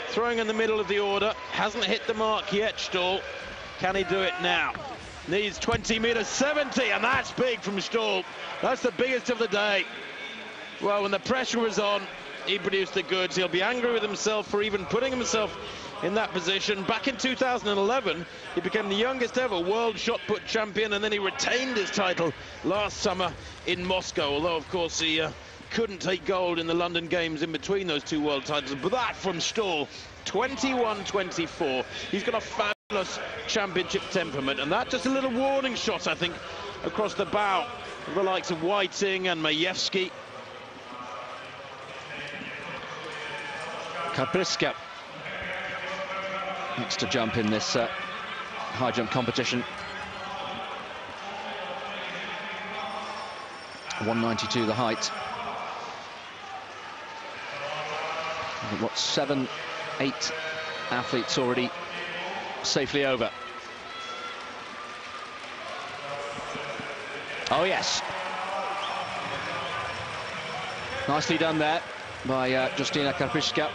throwing in the middle of the order. Hasn't hit the mark yet, Stahl. Can he do it now? Needs 20 meters, 70, and that's big from Stahl. That's the biggest of the day. Well, when the pressure was on, he produced the goods. He'll be angry with himself for even putting himself in that position. Back in 2011, he became the youngest ever world shot put champion, and then he retained his title last summer in Moscow, although, of course, he couldn't take gold in the London Games in between those two world titles. But that from Stahl, 21-24. He's got a fabulous championship temperament, and that just a little warning shot, I think, across the bow of the likes of Whiting and Majewski. Kapriska next to jump in this high jump competition. 192 the height. What, 7, 8 athletes already safely over. Oh yes, nicely done there by Justyna Kapriska.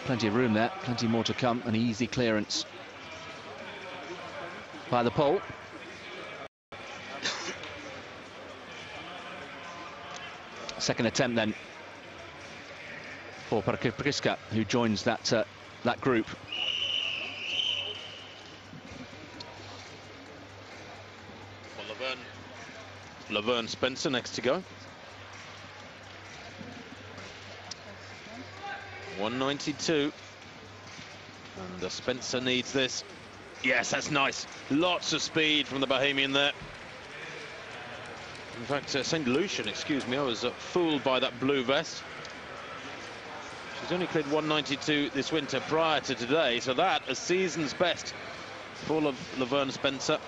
Plenty of room there, plenty more to come. An easy clearance by the pole. Second attempt then for Kapriska, who joins that that group. Well, Laverne Spencer next to go. 192. And Spencer needs this. Yes, that's nice. Lots of speed from the Bahamian there. In fact, St. Lucian, excuse me, I was fooled by that blue vest. She's only cleared 192 this winter prior to today, so that a season's best for Laverne Spencer.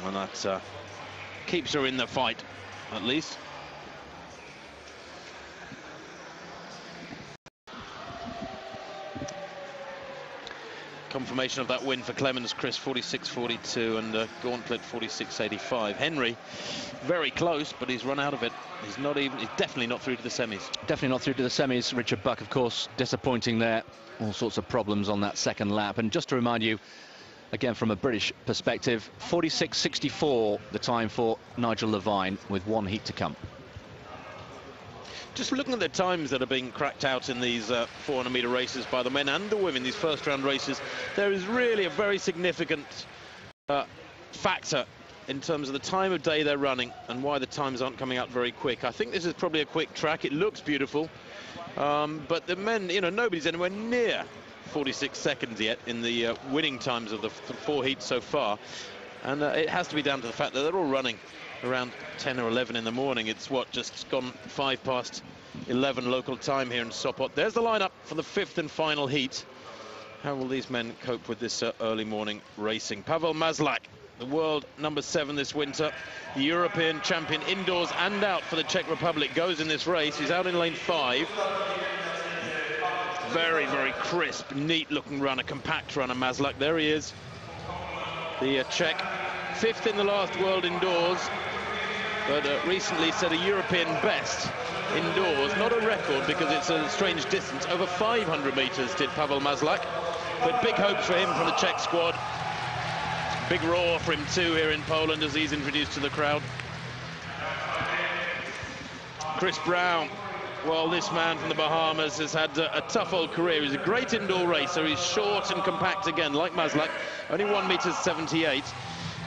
And that keeps her in the fight, at least. Confirmation of that win for Clemens, Chris, 46-42, and Gauntlet 46-85. Henry, very close, but he's run out of it. He's definitely not through to the semis. Definitely not through to the semis. Richard Buck, of course, disappointing there. All sorts of problems on that second lap. And just to remind you, again, from a British perspective, 46-64, the time for Nigel Levine, with one heat to come. Just looking at the times that are being cracked out in these 400-meter races by the men and the women, these first-round races, there is really a very significant factor in terms of the time of day they're running and why the times aren't coming out very quick. I think this is probably a quick track. It looks beautiful, but the men, you know, nobody's anywhere near 46 seconds yet in the winning times of the four heats so far, and it has to be down to the fact that they're all running around 10 or 11 in the morning. It's what, just gone 5 past 11 local time here in Sopot. There's the lineup for the 5th and final heat. How will these men cope with this early morning racing? Pavel Mazlak, the world number 7 this winter, the European champion indoors and out for the Czech Republic, goes in this race. He's out in lane 5. Very, very crisp, neat looking runner, compact runner, Mazlak. There he is, the Czech, 5th in the last world indoors, but recently set a European best indoors. Not a record because it's a strange distance. Over 500 meters did Pavel Mazlak, but big hopes for him from the Czech squad. Big roar for him too here in Poland as he's introduced to the crowd. Chris Brown, well, this man from the Bahamas has had a tough old career. He's a great indoor racer. He's short and compact again, like Mazlak, only 1.78 meters.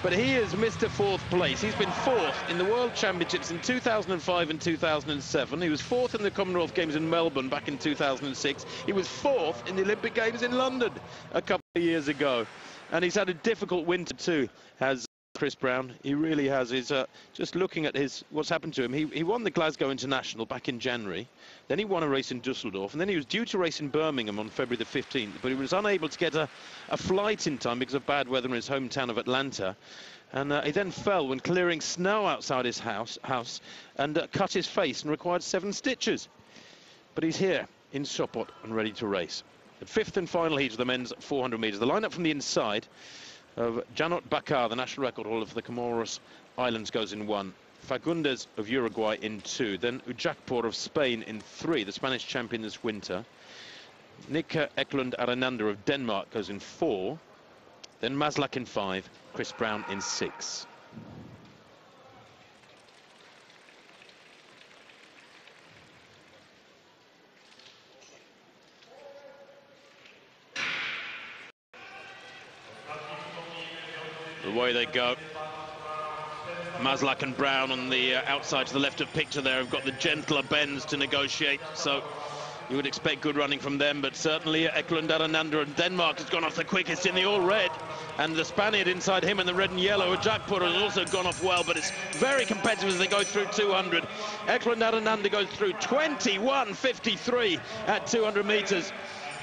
But he has missed a 4th place. He's been 4th in the World Championships in 2005 and 2007. He was 4th in the Commonwealth Games in Melbourne back in 2006. He was 4th in the Olympic Games in London a couple of years ago. And he's had a difficult winter too, has Chris Brown. He really has. He's just looking at what's happened to him. He won the Glasgow International back in January. Then he won a race in Dusseldorf, and then he was due to race in Birmingham on February the 15th, but he was unable to get a flight in time because of bad weather in his hometown of Atlanta. And he then fell when clearing snow outside his house and cut his face and required 7 stitches. But he's here in Sopot and ready to race. The 5th and final heat of the men's 400 meters. The lineup from the inside. of Janot Bakar, the national record holder for the Comoros Islands, goes in 1. Fagundes of Uruguay in 2. Then Ujakpor of Spain in 3, the Spanish champion this winter. Nika Eklund Arananda of Denmark goes in 4. Then Maslak in 5, Chris Brown in 6. Away they go. Maslak and Brown on the outside to the left of picture there have got the gentler bends to negotiate, so you would expect good running from them, but certainly Eklund Arananda of Denmark has gone off the quickest in the all-red, and the Spaniard inside him in the red and yellow, Ujakpor, has also gone off well, but it's very competitive as they go through 200. Eklund Arananda goes through 21.53 at 200 metres.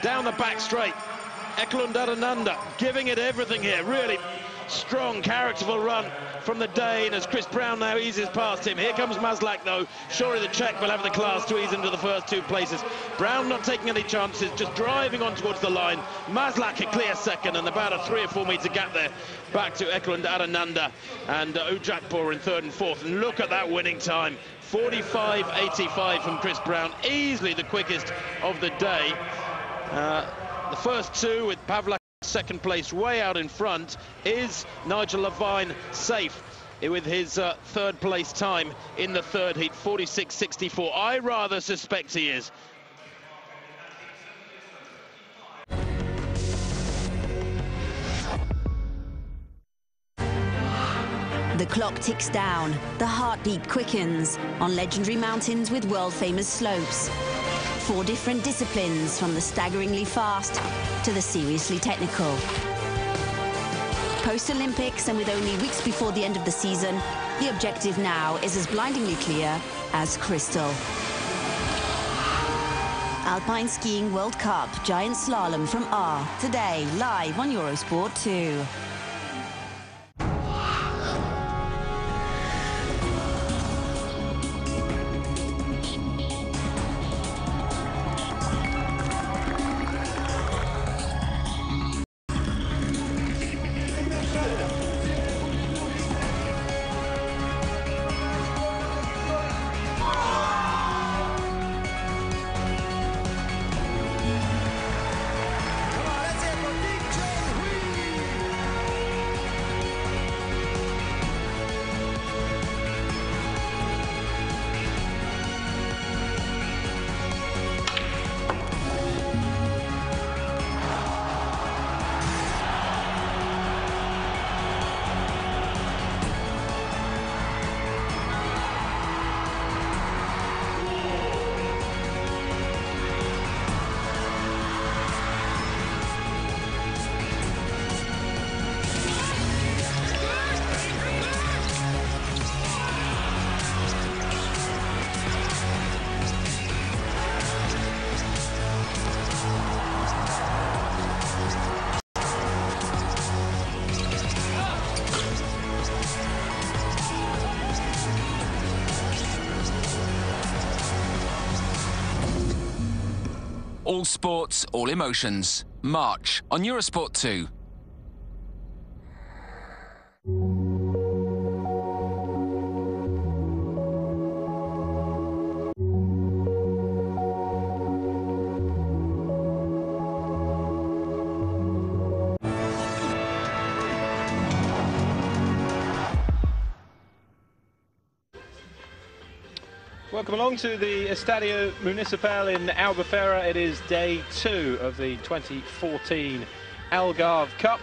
Down the back straight, Eklund Arananda giving it everything here, really strong, characterful run from the Dane as Chris Brown now eases past him. Here comes Maslak though. Surely the Czech will have the class to ease into the first 2 places. Brown not taking any chances, just driving on towards the line. Maslak a clear second and about a 3 or 4 metre gap there back to Eklund Arananda and Ujakpor in 3rd and 4th. And look at that winning time. 45.85 from Chris Brown, easily the quickest of the day. The first 2 with Pavlak 2nd place way out in front. Is Nigel Levine safe with his 3rd place time in the 3rd heat, 46.64? I rather suspect he is. The clock ticks down, the heartbeat quickens on legendary mountains with world-famous slopes. 4 different disciplines, from the staggeringly fast to the seriously technical. Post-Olympics, and with only weeks before the end of the season, the objective now is as blindingly clear as crystal. Alpine Skiing World Cup Giant Slalom from R, today live on Eurosport 2. All sports, all emotions. March on Eurosport 2. Welcome along to the Estadio Municipal in Albufeira. It is day 2 of the 2014 Algarve Cup,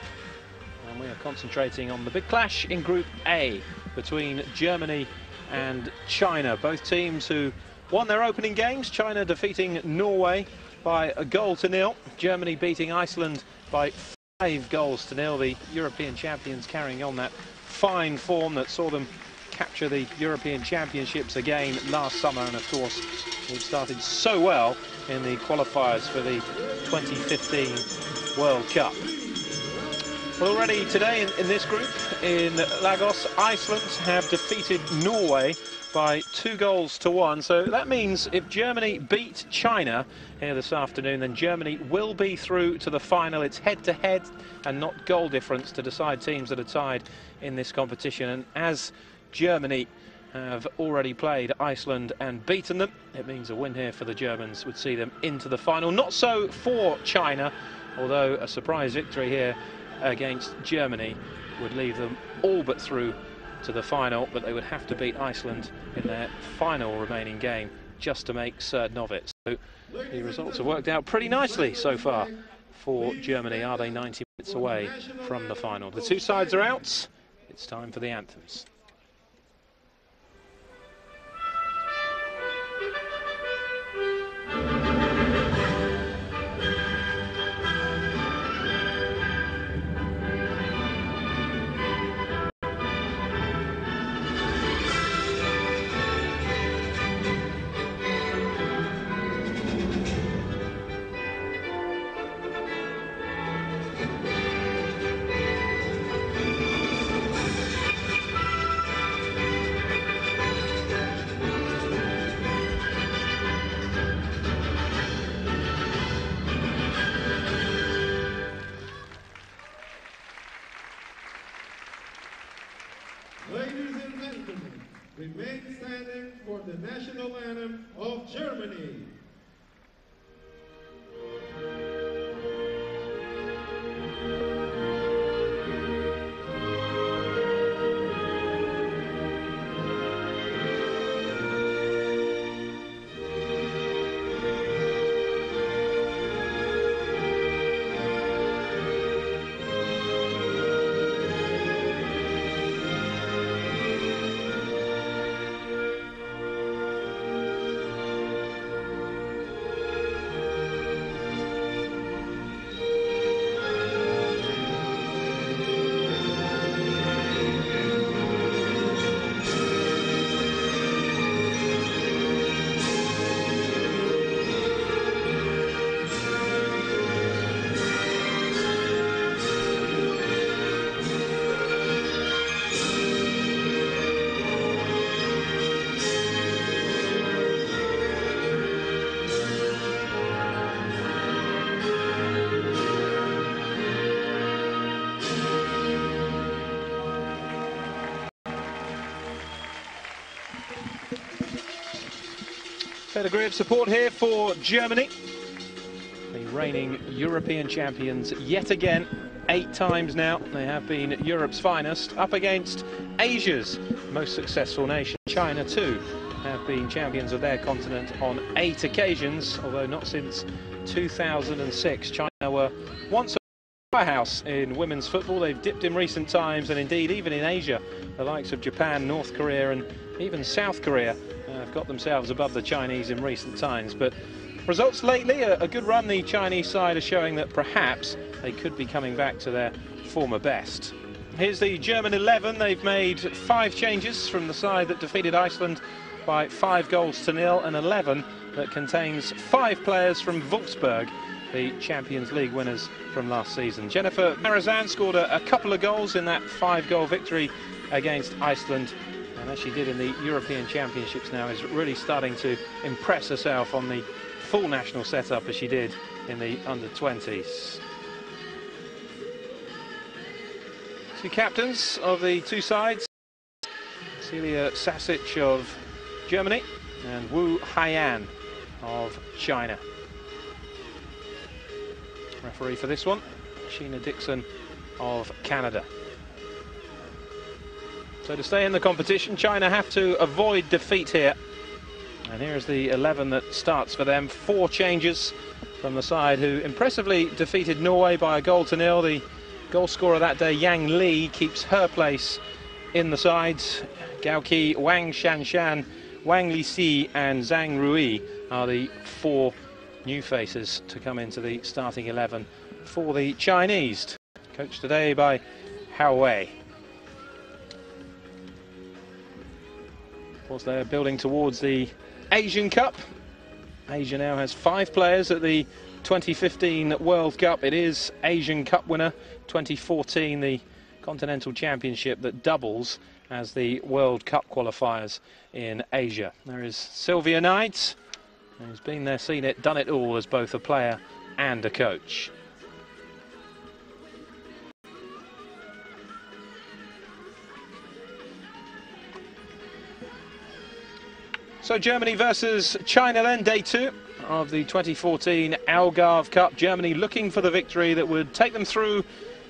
and we are concentrating on the big clash in Group A between Germany and China. Both teams who won their opening games, China defeating Norway by 1-0. Germany beating Iceland by 5-0. The European champions carrying on that fine form that saw them capture the European Championships again last summer, and of course we've started so well in the qualifiers for the 2015 World Cup. Well, already today in this group in Lagos, Iceland have defeated Norway by 2-1. So that means if Germany beat China here this afternoon, then Germany will be through to the final. It's head-to-head and not goal difference to decide teams that are tied in this competition. And as Germany have already played Iceland and beaten them, it means a win here for the Germans would see them into the final. Not so for China, although a surprise victory here against Germany would leave them all but through to the final, but they would have to beat Iceland in their final remaining game just to make certain of it. So the results have worked out pretty nicely so far for Germany. Are they 90 minutes away from the final? The two sides are out. It's time for the anthems. Ladies and gentlemen, remain standing for the national anthem of Germany. Fair degree of support here for Germany, the reigning European champions yet again. 8 times now they have been Europe's finest, up against Asia's most successful nation. China too have been champions of their continent on 8 occasions, although not since 2006. China were once a powerhouse in women's football. They've dipped in recent times, and indeed even in Asia, the likes of Japan, North Korea and even South Korea have got themselves above the Chinese in recent times. But results lately, a good run the Chinese side are showing that perhaps they could be coming back to their former best. Here's the German 11. They've made 5 changes from the side that defeated Iceland by 5-0, an 11 that contains 5 players from Wolfsburg, the Champions League winners from last season. Jennifer Marizan scored a couple of goals in that 5-goal victory against Iceland, and as she did in the European Championships now, is really starting to impress herself on the full national setup as she did in the under-20s. Two captains of the two sides, Celia Sasic of Germany and Wu Haiyan of China. Referee for this one, Sheena Dixon of Canada. So to stay in the competition, China have to avoid defeat here. And here is the 11 that starts for them. 4 changes from the side who impressively defeated Norway by 1-0. The goal scorer that day, Yang Li, keeps her place in the side. Gao Qi, Wang Shanshan, Wang Lixi and Zhang Rui are the 4 new faces to come into the starting 11 for the Chinese. Coached today by Hao Wei. Of course, they're building towards the Asian Cup. Asia now has 5 players at the 2015 World Cup. It is Asian Cup winner. 2014, the Continental Championship that doubles as the World Cup qualifiers in Asia. There is Sylvia Knight, who's been there, seen it, done it all as both a player and a coach. So Germany versus China then, day 2 of the 2014 Algarve Cup. Germany looking for the victory that would take them through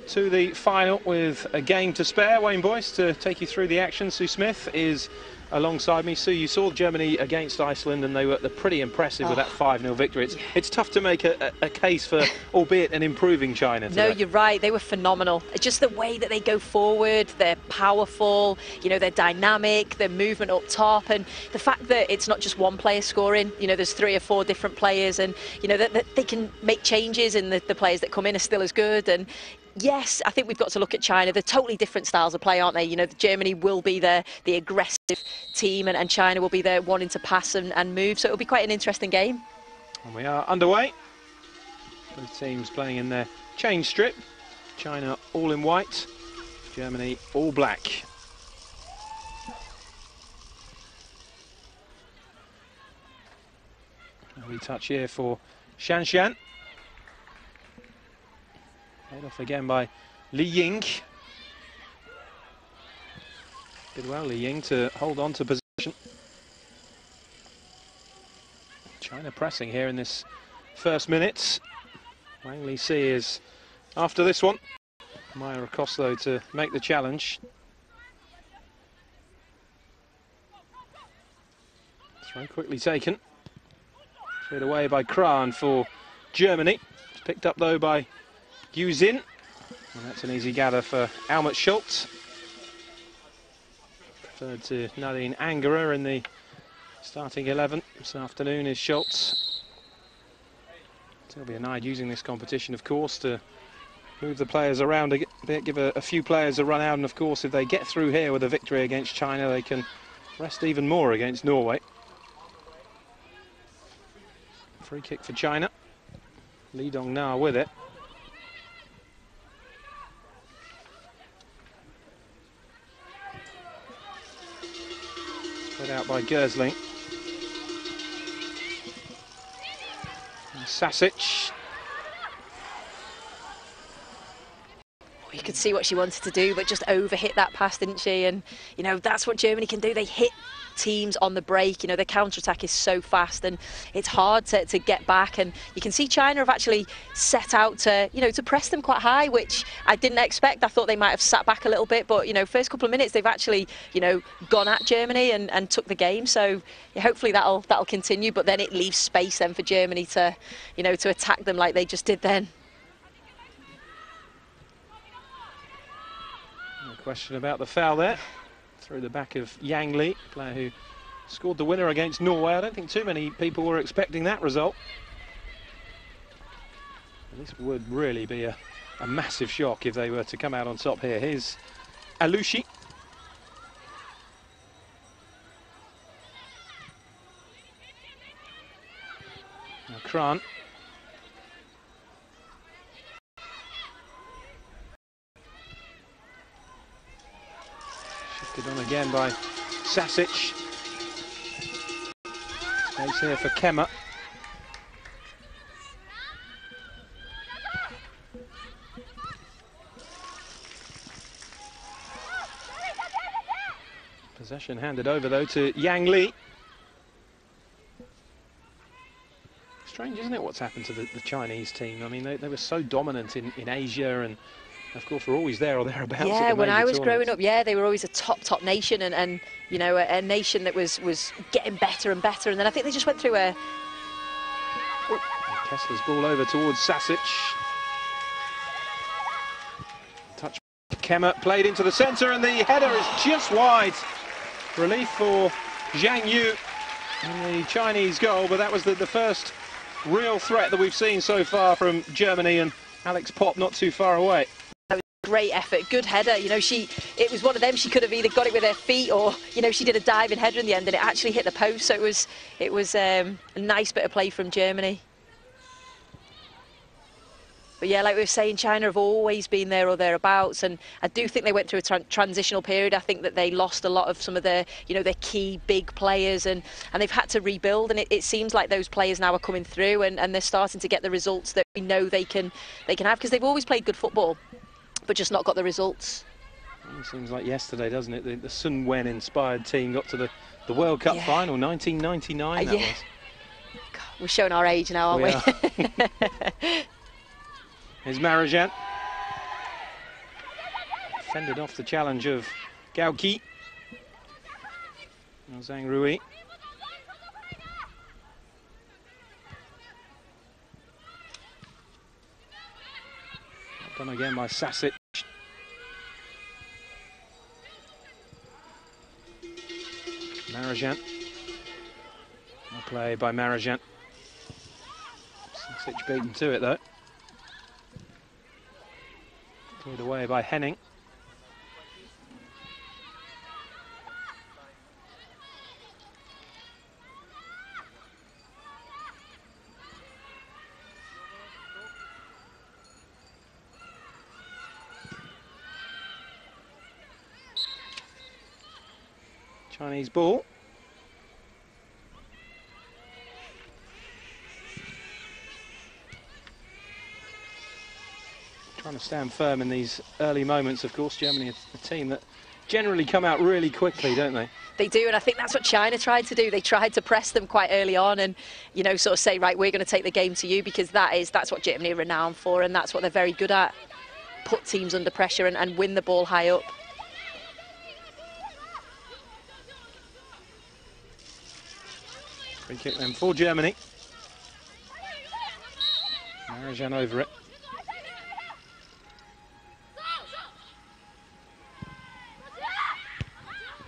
to the final with a game to spare. Wayne Boyce to take you through the action. Sue Smith is alongside me. Sue, you saw Germany against Iceland and they're pretty impressive with that 5-0 victory. It's tough to make a case for, albeit an improving China today. No, you're right. They were phenomenal. Just the way that they go forward, they're powerful, you know, they're dynamic, their movement up top, and the fact that it's not just one player scoring, you know, there's 3 or 4 different players, and, you know, that they can make changes and the players that come in are still as good. And yes, I think we've got to look at China. They're totally different styles of play, aren't they? You know, Germany will be the aggressive team, and China will be there wanting to pass and move. So it'll be quite an interesting game. And we are underway. Both teams playing in their change strip. China all in white, Germany all black. Early touch here for Shanshan. Played off again by Li Ying. Did well, Li Ying, to hold on to position. China pressing here in this first minute. Wang Lixi is after this one. Maya across though to make the challenge. Throw quickly taken. Cleared away by Kran for Germany. It's picked up though by Yu Xin, and that's an easy gather for Almut Schultz. Preferred to Nadine Angerer in the starting 11 this afternoon is Schultz. Sylvia Knight using this competition, of course, to move the players around a bit, give a few players a run out, and of course if they get through here with a victory against China, they can rest even more against Norway. Free kick for China. Li Dongna with it. Put out by Gersling. And Sasic. You could see what she wanted to do, but just overhit that pass, didn't she? And, you know, that's what Germany can do. They hit teams on the break. You know, their counter-attack is so fast and it's hard to get back. And you can see China have actually set out to, you know, to press them quite high, which I didn't expect. I thought they might have sat back a little bit, but, you know, first couple of minutes they've actually, you know, gone at Germany and took the game. So yeah, hopefully that'll continue, but then it leaves space then for Germany to, you know, to attack them like they just did then. No question about the foul there. Through the back of Yang Li, player who scored the winner against Norway. I don't think too many people were expecting that result. And this would really be a massive shock if they were to come out on top here. Here's Alushi. Now Kran. Shifted on again by Sasic. Space here for Kemmer. Possession handed over though to Yang Li. Strange, isn't it, what's happened to the Chinese team? I mean, they were so dominant in Asia, and of course we're always there or thereabouts. Yeah, when I was growing up, yeah, they were always a top nation, and you know, a nation that was getting better and better. And then I think they just went through a... Kessler's ball over towards Sasic. Touch Kemmer, played into the centre, and the header is just wide. Relief for Zhang Yu in the Chinese goal, but that was the first real threat that we've seen so far from Germany, and Alex Popp not too far away. Great effort, good header. You know, it was one of them. She could have either got it with her feet, or, you know, she did a diving header in the end, and it actually hit the post. So it was a nice bit of play from Germany. But yeah, like we were saying, China have always been there or thereabouts, and I do think they went through a transitional period. I think that they lost a lot of some of their, their key big players, and they've had to rebuild. And it seems like those players now are coming through, and they're starting to get the results that we know they can have, because they've always played good football, but just not got the results. It seems like yesterday, doesn't it? The Sun Wen-inspired team got to the World Cup final, 1999. That was. God, we're showing our age now, aren't we? Here's Marajan. Fended off the challenge of Gao Qi. Now Zhang Rui. Done again by Sasic. Marajan. Well play by Marajan. Sasic beaten to it though. Cleared away by Henning. Chinese ball. Trying to stand firm in these early moments, of course. Germany is a team that generally come out really quickly, don't they? They do, and I think that's what China tried to do. They tried to press them quite early on and, sort of say, right, we're going to take the game to you, because that's what Germany are renowned for, and that's what they're very good at. Put teams under pressure and win the ball high up. Free kick then for Germany. Marajan over it.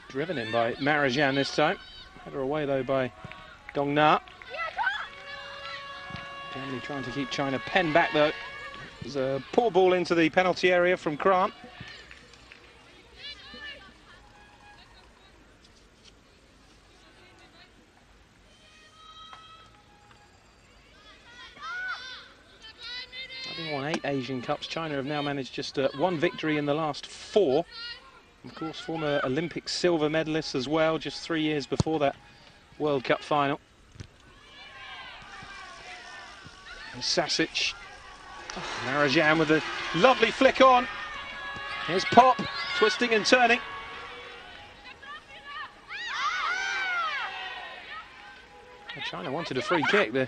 Driven in by Marajan this time. Header away though by Dong Na. Germany trying to keep China penned back though. There's a poor ball into the penalty area from Kran. Having won 8 Asian Cups, China have now managed just one victory in the last 4. Of course, former Olympic silver medalists as well, just 3 years before that World Cup final. And Sasic. Marajan with a lovely flick on. Here's Pop, twisting and turning. And China wanted a free kick. The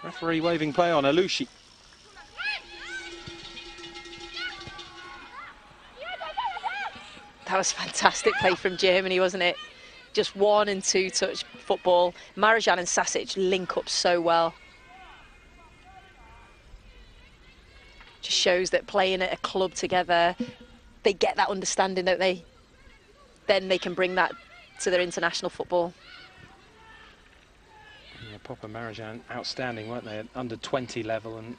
referee waving play on Alushi. That was fantastic play from Germany, wasn't it? Just 1 and 2 touch football. Marajan and Sasic link up so well. Just shows that playing at a club together, they get that understanding, don't they? Then they can bring that to their international football. Yeah, Pop and Marajan outstanding, weren't they, at under 20 level, and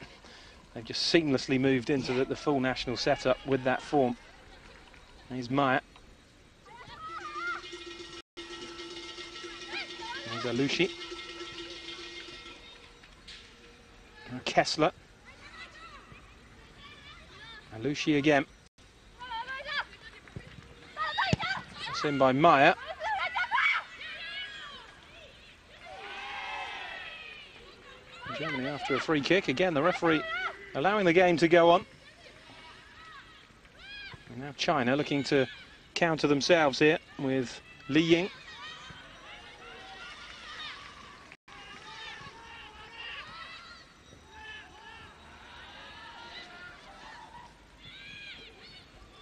they've just seamlessly moved into the full national setup with that form. Here's Maya. There's Alushi. Kessler. Alushi again. That's in by Maya. Germany after a free kick. Again, the referee allowing the game to go on. And now China looking to counter themselves here with Li Ying.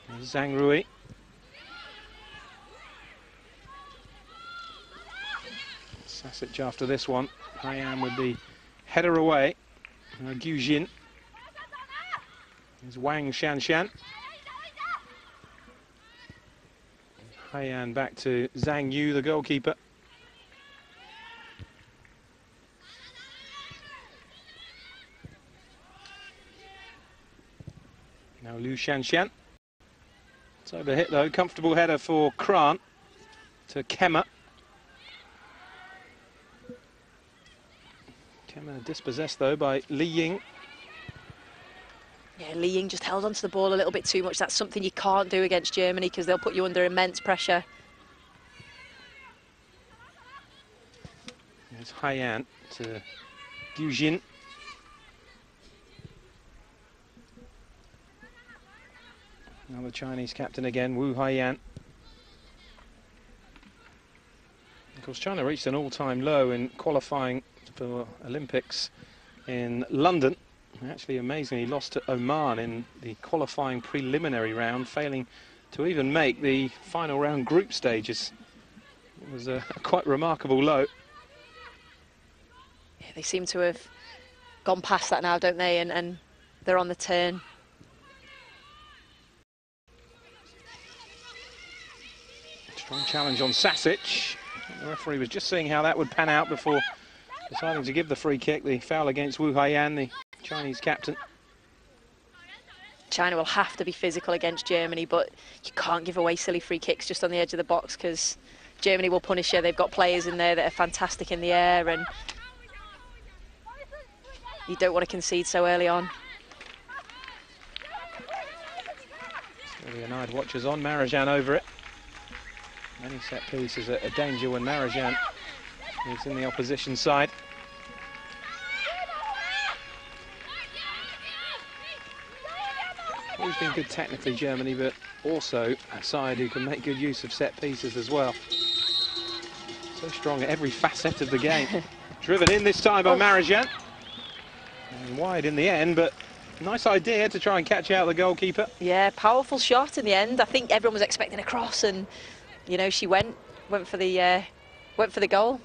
There's Zhang Rui. Sasic after this one. Haiyan with the header away. Gu Jin. There's Wang Shanshan. Haiyan back to Zhang Yu, the goalkeeper. Now Liu Shanshan. It's over hit though, comfortable header for Kran to Kemmer. Kemmer dispossessed though by Li Ying. Yeah, Li Ying just held onto the ball a little bit too much. That's something you can't do against Germany because they'll put you under immense pressure. There's Haiyan to Gu Jin. Now the Chinese captain again, Wu Haiyan. Of course, China reached an all-time low in qualifying for Olympics in London. Actually, amazingly, lost to Oman in the qualifying preliminary round, failing to even make the final round group stages. It was a quite remarkable low. Yeah, they seem to have gone past that now, don't they? And they're on the turn. Strong challenge on Sasic. The referee was just seeing how that would pan out before deciding to give the free kick. The foul against Wu Haiyan, the Chinese captain. China will have to be physical against Germany, but you can't give away silly free kicks just on the edge of the box because Germany will punish you. They've got players in there that are fantastic in the air, and you don't want to concede so early on. Still the Anide watchers on, Marajan over it. Many set pieces a danger when Marajan is in the opposition side. Always been good technically, Germany, but also a side who can make good use of set pieces as well. So strong at every facet of the game. Driven in this time by Marajan. And wide in the end, but nice idea to try and catch out the goalkeeper. Yeah, powerful shot in the end. I think everyone was expecting a cross, and you know, she went for the goal.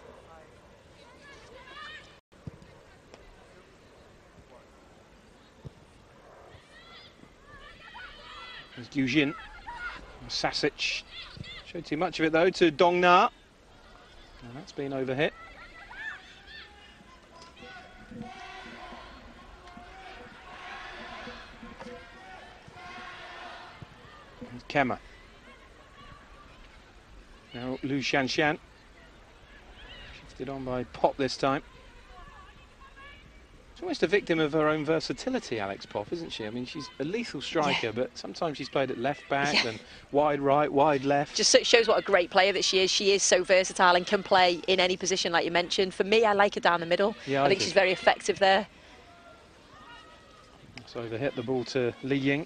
There's Gu Jin. Sasic showed too much of it though to Dong Na. And that's been overhit. There's Kema. Now Lu Shanshan. Shifted on by Pop this time. She's almost a victim of her own versatility, Alex Pop, isn't she? I mean, she's a lethal striker, yeah, but sometimes she's played at left back, and wide right, wide left. Just shows what a great player that she is. She is so versatile and can play in any position, like you mentioned. For me, I like her down the middle. Yeah, I think she's very effective there. So they hit the ball to Li Ying.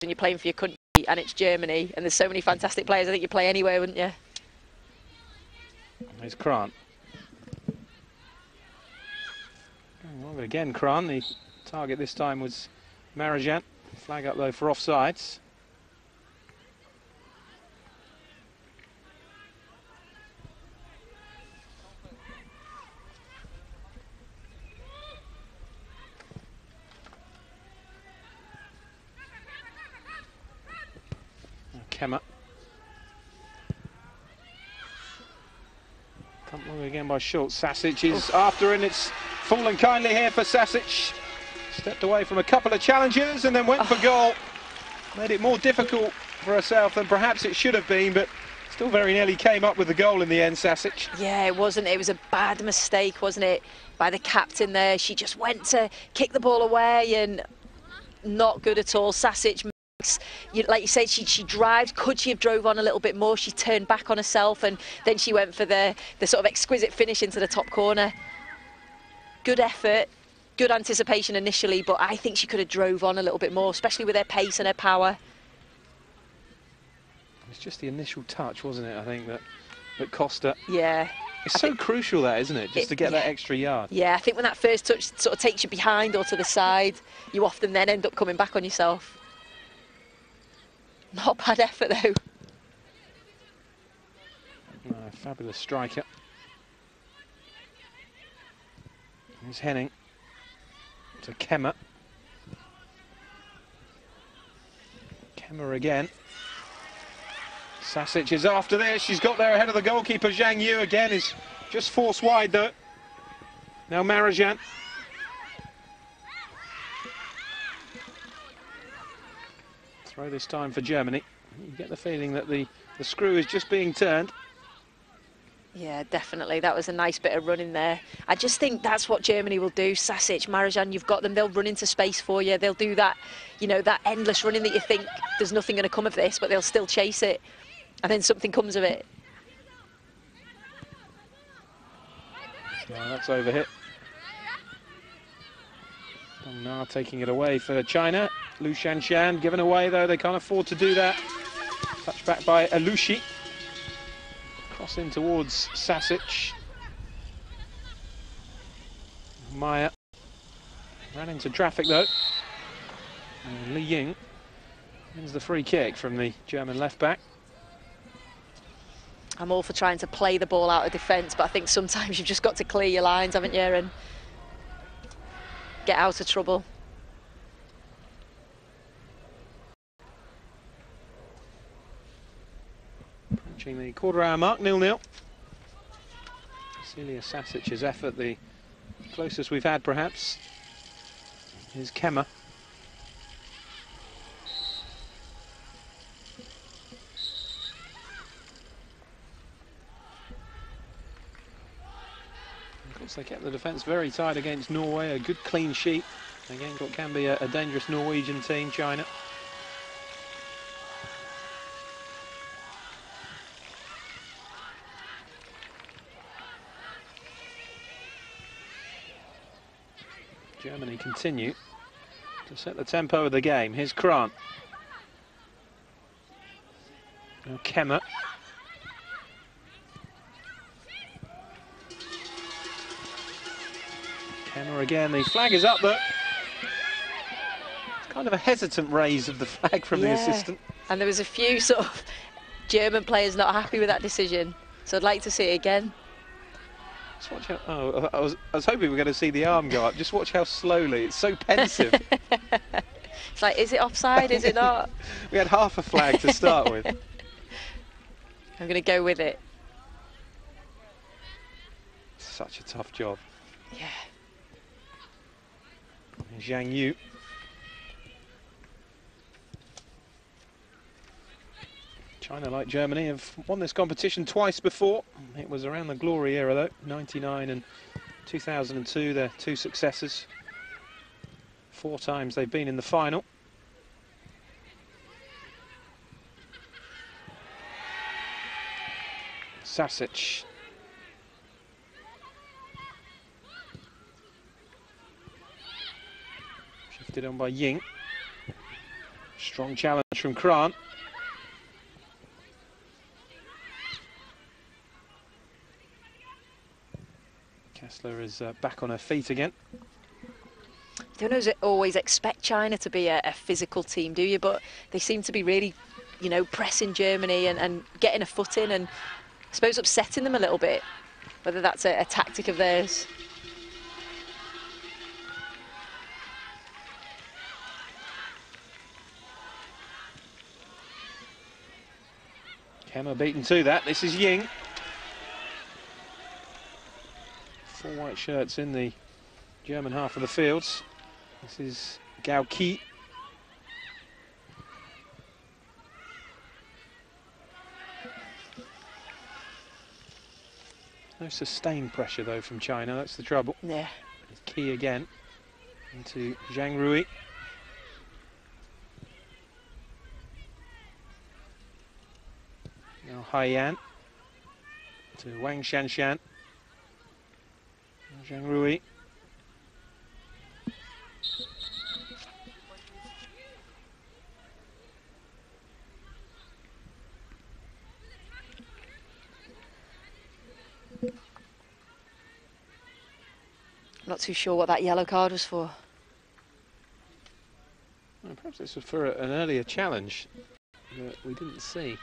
When you're playing for your country and it's Germany and there's so many fantastic players, I think you'd play anywhere, wouldn't you? There's Kran. Well, again, Kran, the target this time was Marajan. Flag up though for offsides. Kema. Come long again by Schultz. Sasic is after, and it's fallen kindly here for Sasic. Stepped away from a couple of challenges and then went for goal. Made it more difficult for herself than perhaps it should have been, but still very nearly came up with the goal in the end, Sasic. Yeah, it wasn't. It was a bad mistake, wasn't it, by the captain there. She just went to kick the ball away and not good at all. Sasic, like you said, she drives. Could she have drove on a little bit more? She turned back on herself and then she went for the sort of exquisite finish into the top corner. Good effort, good anticipation initially, but I think she could have drove on a little bit more, especially with her pace and her power. It's just the initial touch, wasn't it, I think, that cost her. Yeah. It's so crucial, that, isn't it, just to get that extra yard. Yeah, I think when that first touch sort of takes you behind or to the side, you often then end up coming back on yourself. Not bad effort, though. Fabulous striker. Here's Henning to Kema. Kema again. Sasic is after this. She's got there ahead of the goalkeeper. Zhang Yu again is just forced wide though. Now Marajan. Throw this time for Germany. You get the feeling that the screw is just being turned. Yeah, definitely. That was a nice bit of running there. I just think that's what Germany will do. Sasic, Marozsan, you've got them. They'll run into space for you. They'll do that, you know, that endless running that you think there's nothing going to come of this, but they'll still chase it. And then something comes of it. Well, that's overhit. Dong Na taking it away for China. Liu Shanshan given away, though. They can't afford to do that. Touch back by Alushi. Crossing towards Sasic. Maya ran into traffic though. And Li Ying wins the free kick from the German left back. I'm all for trying to play the ball out of defence, but I think sometimes you've just got to clear your lines, haven't you, and get out of trouble. Approaching the quarter-hour mark, 0-0. Celia Sasic's effort, the closest we've had perhaps, is Kemmer. Of course, they kept the defence very tight against Norway, a good clean sheet against what can be a dangerous Norwegian team, China. Germany continue to set the tempo of the game. Here's Krant. Now Kemmer. Kemmer again. The flag is up, though. It's kind of a hesitant raise of the flag from the assistant. And there was a few sort of German players not happy with that decision. So I'd like to see it again. Just watch how, oh, I was hoping we were going to see the arm go up. Just watch how slowly. It's so pensive. It's like, is it offside? Is it not? We had half a flag to start with. I'm going to go with it. Such a tough job. Yeah. And Zhang Yu. China, like Germany, have won this competition twice before. It was around the glory era, though. 99 and 2002, their two successors. 4 times they've been in the final. Sasic. Shifted on by Ying. Strong challenge from Krant. Kessler is back on her feet again. You don't always expect China to be a physical team, do you? But they seem to be really, you know, pressing Germany and getting a foot in and I suppose upsetting them a little bit, whether that's a tactic of theirs. Kemmer beaten to that. This is Ying. 4 white shirts in the German half of the fields. This is Gao Qi. No sustained pressure though from China, that's the trouble. Yeah. It's Qi again into Zhang Rui. Now Haiyan to Wang Shanshan. Zhang Rui. I'm not too sure what that yellow card was for. Well, perhaps this was for an earlier challenge that we didn't see.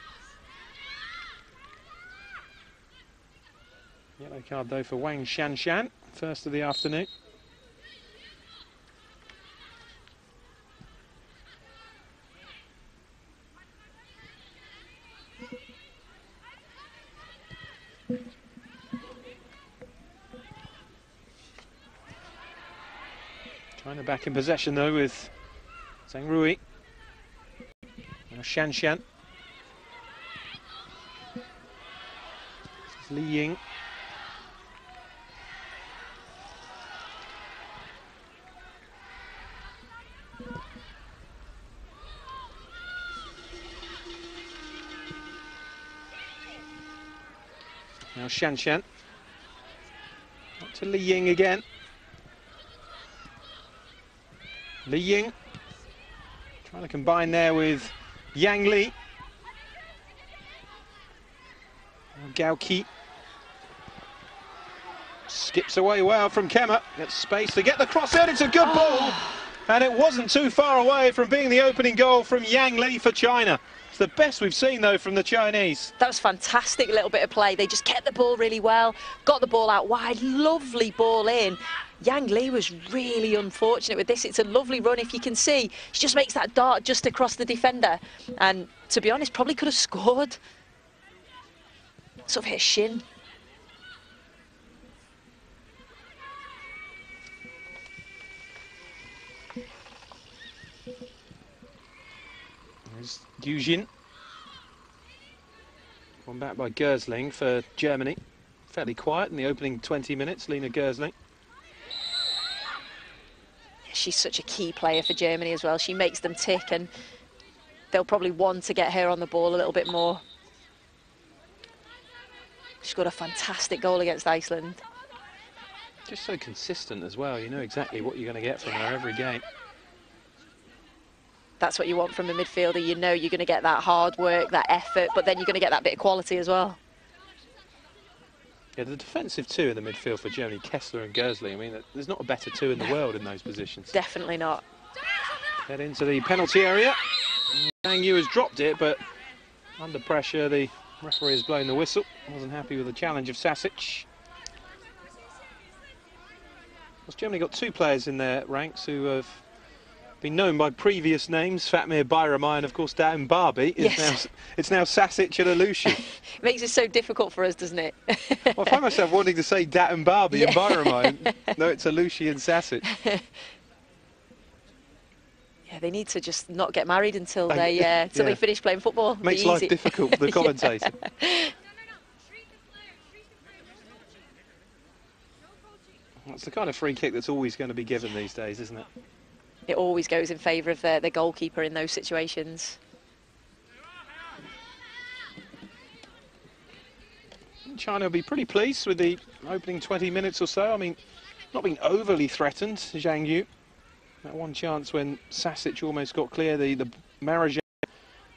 Yellow card though for Wang Shanshan, first of the afternoon. China back in possession though with Zhang Rui. Now Shanshan. Li Ying. Now Shan. Up to Li Ying again. Li Ying trying to combine there with Yang Li. Gao Qi skips away well from Kemmer. Gets space to get the cross in. It's a good ball. And it wasn't too far away from being the opening goal from Yang Li for China. It's the best we've seen, though, from the Chinese. That was fantastic, little bit of play. They just kept the ball really well, got the ball out wide, lovely ball in. Yang Li was really unfortunate with this. It's a lovely run. If you can see, she just makes that dart just across the defender. And to be honest, probably could have scored. Sort of hit shin. There's Yujin. One back by Gersling for Germany. Fairly quiet in the opening 20 minutes, Lena Gersling. She's such a key player for Germany as well. She makes them tick, and they'll probably want to get her on the ball a little bit more. She got a fantastic goal against Iceland. Just so consistent as well. You know exactly what you're going to get from her every game. That's what you want from a midfielder. You know you're going to get that hard work, that effort, but then you're going to get that bit of quality as well. Yeah, the defensive two in the midfield for Germany, Kessler and Gersling. I mean, there's not a better two in the world in those positions. Definitely not. Head into the penalty area. Zhang Yu has dropped it, but under pressure, the referee has blown the whistle. Wasn't happy with the challenge of Sasic. Well, Germany got two players in their ranks who have been known by previous names, Fatmir Bayramai and of course Daim Barbie. It's now Sasic and Alushi. It makes it so difficult for us, doesn't it? Well, I find myself wanting to say Daim Barbie and Bayramai. No, it's Alushi and Sasic. Yeah, they need to just not get married until they finish playing football. Makes life difficult for the commentator. That's the kind of free kick that's always going to be given these days, isn't it? It always goes in favour of the goalkeeper in those situations. China will be pretty pleased with the opening 20 minutes or so. I mean, not being overly threatened, Zhang Yu. That one chance when Sasic almost got clear, the Marajang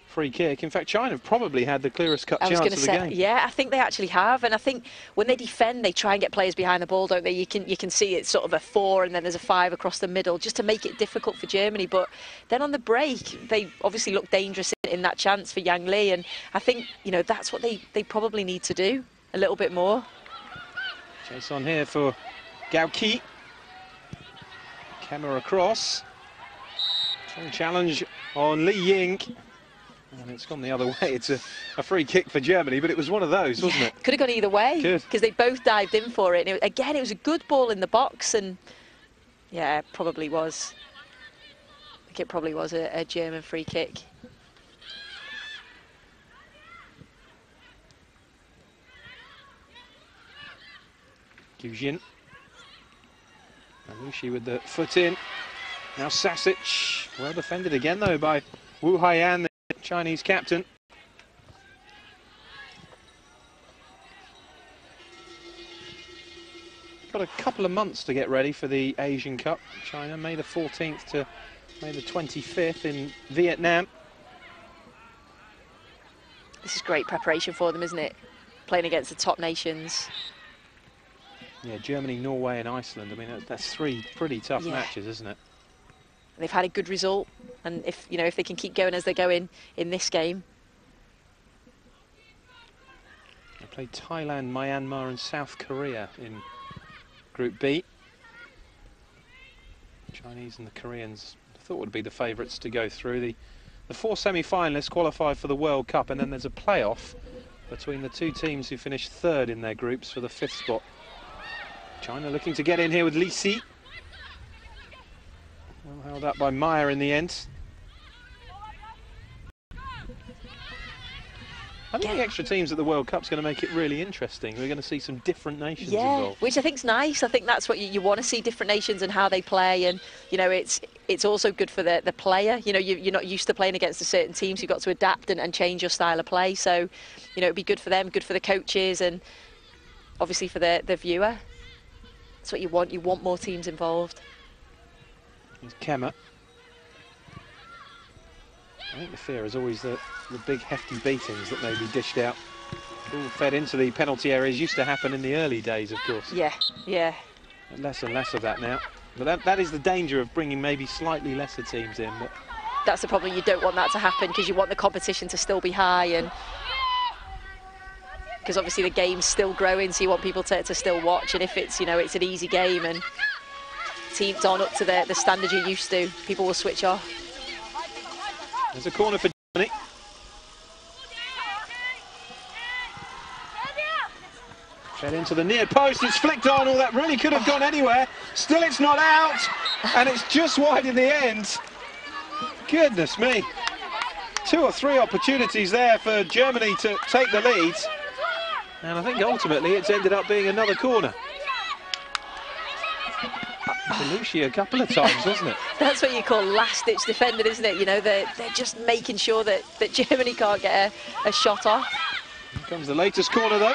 free kick. In fact, China have probably had the clearest cut chance of the game. Yeah, I think they actually have, and I think when they defend, they try and get players behind the ball, don't they? You can see it's sort of a 4 and then there's a 5 across the middle, just to make it difficult for Germany. But then on the break, they obviously look dangerous in that chance for Yang Li, and I think, you know, that's what they probably need to do a little bit more. Chase on here for Gao Qi. Camera across. Strong challenge on Li Ying. And it's gone the other way. It's a free kick for Germany, but it was one of those, wasn't it? Could have gone either way, because they both dived in for it. And again, it was a good ball in the box, and yeah, it probably was. I think it probably was a German free kick. Yujin. Alushi with the foot in. Now Sasic. Well defended again, though, by Wu Haiyan, the Chinese captain. Got a couple of months to get ready for the Asian Cup. China, May the 14th to May the 25th in Vietnam. This is great preparation for them, isn't it? Playing against the top nations. Yeah, Germany, Norway and Iceland. I mean, that's 3 pretty tough matches, isn't it? They've had a good result, and if they can keep going as they're going in this game. They played Thailand, Myanmar and South Korea in Group B. Chinese and the Koreans, I thought, would be the favourites to go through. The 4 semi-finalists qualify for the World Cup, and then there's a playoff between the 2 teams who finished 3rd in their groups for the 5th spot. China looking to get in here with Li Si. Well held up by Meyer in the end. I think the extra teams at the World Cup's going to make it really interesting. We're going to see some different nations involved. Which I think's nice. I think that's what you want to see, different nations and how they play. And, you know, it's also good for the player. You know, you're not used to playing against a certain team, so you've got to adapt and change your style of play. So, you know, it'd be good for them, good for the coaches, and obviously for the viewer. That's what you want. You want more teams involved. Here's Kemmer. I think the fear is always the big hefty beatings that may be dished out. All fed into the penalty areas. Used to happen in the early days, of course. Yeah, yeah. But less and less of that now. But that is the danger of bringing maybe slightly lesser teams in. But that's the problem. You don't want that to happen because you want the competition to still be high, and because obviously the game's still growing, so you want people to still watch. And if it's, you know, it's an easy game and teams aren't up to the standard you're used to, people will switch off. There's a corner for Germany. Fed into the near post, it's flicked on. Oh, that really could have gone anywhere. Still it's not out, and it's just wide in the end. Goodness me. 2 or 3 opportunities there for Germany to take the lead. And I think ultimately it's ended up being another corner. Lucia a couple of times, wasn't it? That's what you call last-ditch defending, isn't it? You know, they're just making sure that Germany can't get a shot off. Here comes the latest corner, though.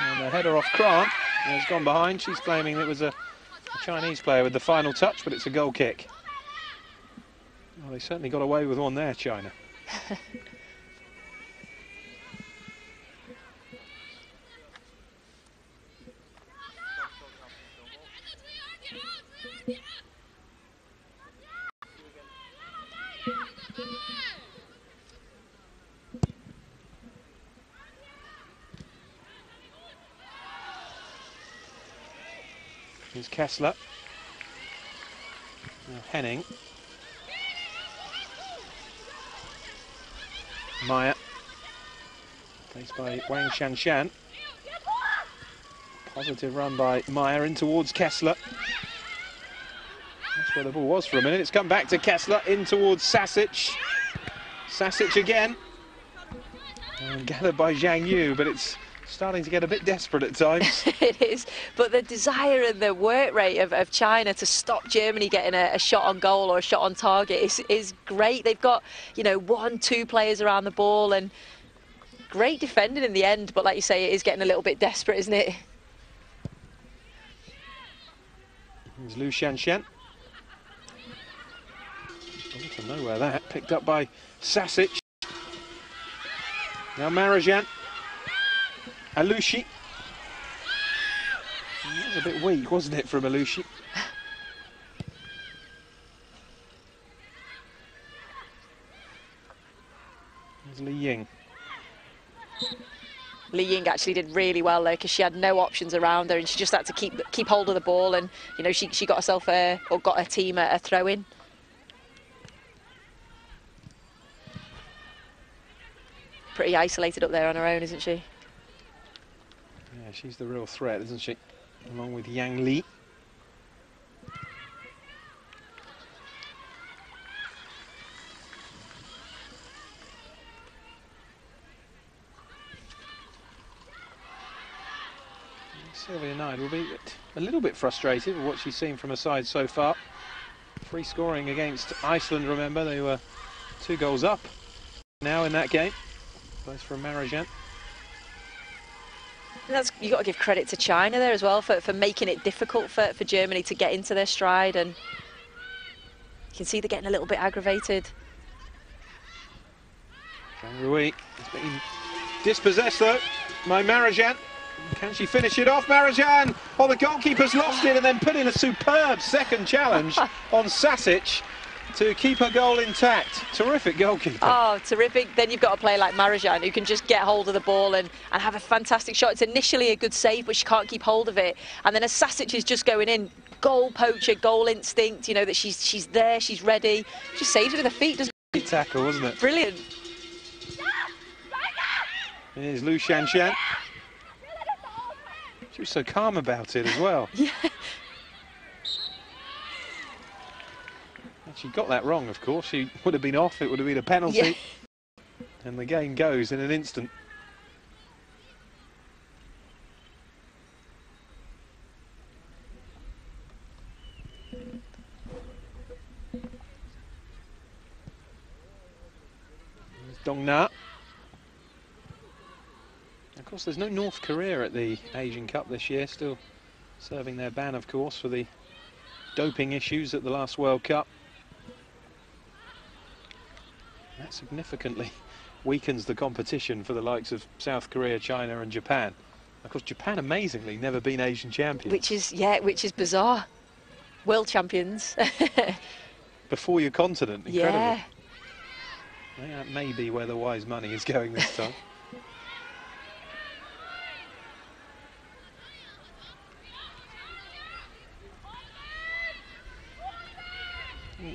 And the header off Krahn has gone behind. She's claiming it was a Chinese player with the final touch, but it's a goal kick. Well, they certainly got away with one there, China. Here's Kessler. Now Henning. Meyer. Placed by Wang Shanshan. Positive run by Meyer in towards Kessler. That's where the ball was for a minute. It's come back to Kessler in towards Sasic. Sasic again. And gathered by Zhang Yu, but it's starting to get a bit desperate at times. It is, but the desire and the work rate of China to stop Germany getting a shot on goal or a shot on target is great. They've got, you know, 1-2 players around the ball and great defending in the end, but like you say, it is getting a little bit desperate, isn't it? Here's Liu Shanshan. To nowhere that, picked up by Sasic. Now Marajan. Alushi. That was a bit weak, wasn't it, from Alushi? There's Li Ying. Li Ying actually did really well there because she had no options around her and she just had to keep hold of the ball, and you know she got herself or got her team a throw-in. Pretty isolated up there on her own, isn't she? Yeah, she's the real threat, isn't she? Along with Yang Li. Sylvia Knight will be a little bit frustrated with what she's seen from her side so far. Free scoring against Iceland, remember, they were 2 goals up now in that game. Both from Marajan. You've got to give credit to China there as well for making it difficult for Germany to get into their stride, and you can see they're getting a little bit aggravated. Zhang Rui has been dispossessed though by Marajan. Can she finish it off? Marajan! Oh, the goalkeeper's lost it and then put in a superb second challenge on Sasic to keep her goal intact. Terrific goalkeeper. Oh, terrific. Then you've got a player like Marajan who can just get hold of the ball and have a fantastic shot. It's initially a good save, but she can't keep hold of it. And then as Sasic is just going in, goal poacher, goal instinct, you know, that she's there, she's ready. She saves it with her feet, doesn't she? Great tackle, wasn't it? Brilliant. Here's Liu Shanshan. She was so calm about it as well. Yeah. She got that wrong, of course. She would have been off, it would have been a penalty. Yeah. And the game goes in an instant. Dong-na. Of course, there's no North Korea at the Asian Cup this year, still serving their ban, of course, for the doping issues at the last World Cup. That significantly weakens the competition for the likes of South Korea, China and Japan. Of course, Japan, amazingly, never been Asian champions. Which is bizarre. World champions. Before your continent, incredible. Yeah. I think that may be where the wise money is going this time.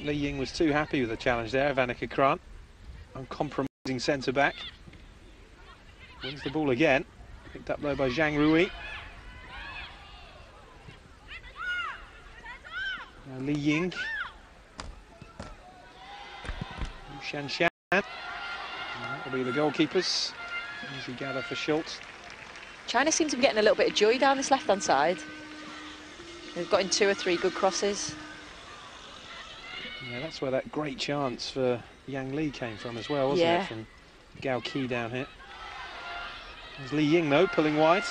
Li Ying was too happy with the challenge there, Vanica Krant. Uncompromising centre-back. Wins the ball again. Picked up though by Zhang Rui. Now Li Ying. Shan. That will be the goalkeepers. Easy gather for Schultz. China seems to be getting a little bit of joy down this left-hand side. They've got in 2 or 3 good crosses. Yeah, that's where that great chance for Yang Li came from as well, wasn't it? From Gao Qi down here. There's Li Ying though, pulling wide.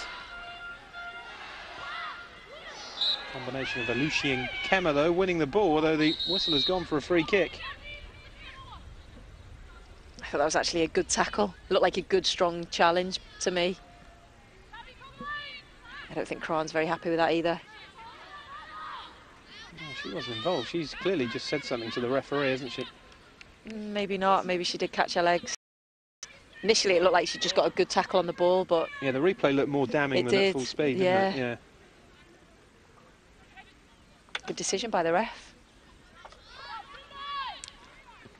Combination of Alushi and Kemmer though, winning the ball, although the whistle has gone for a free kick. I thought that was actually a good tackle. It looked like a good, strong challenge to me. I don't think Krant's very happy with that either. No, she wasn't involved. She's clearly just said something to the referee, hasn't she? Maybe not. Maybe she did catch her legs. Initially, it looked like she just got a good tackle on the ball, but... Yeah, the replay looked more damning than at full speed, didn't it? Yeah. Good decision by the ref.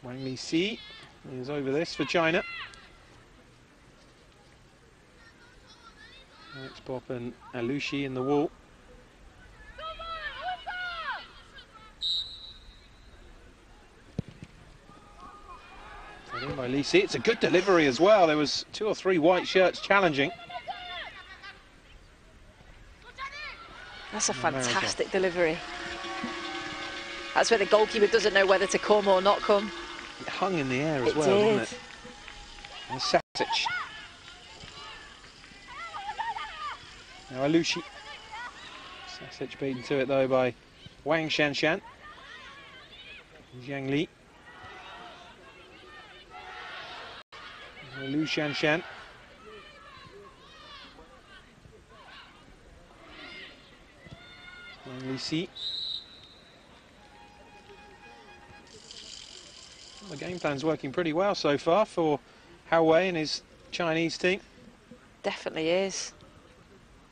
Wang Li is over this for China. Alex Pop and Alushi in the wall. By Li Si. It's a good delivery as well. There was 2 or 3 white shirts challenging. That's a fantastic delivery. That's where the goalkeeper doesn't know whether to come or not come. It hung in the air as well, didn't it? And Sasic. Now Alushi. Sasic beaten to it though by Wang Shanshan. Zhang Li. Lu Shanshan. Wang Li Si. The game plan's working pretty well so far for Hao Wei and his Chinese team. Definitely is.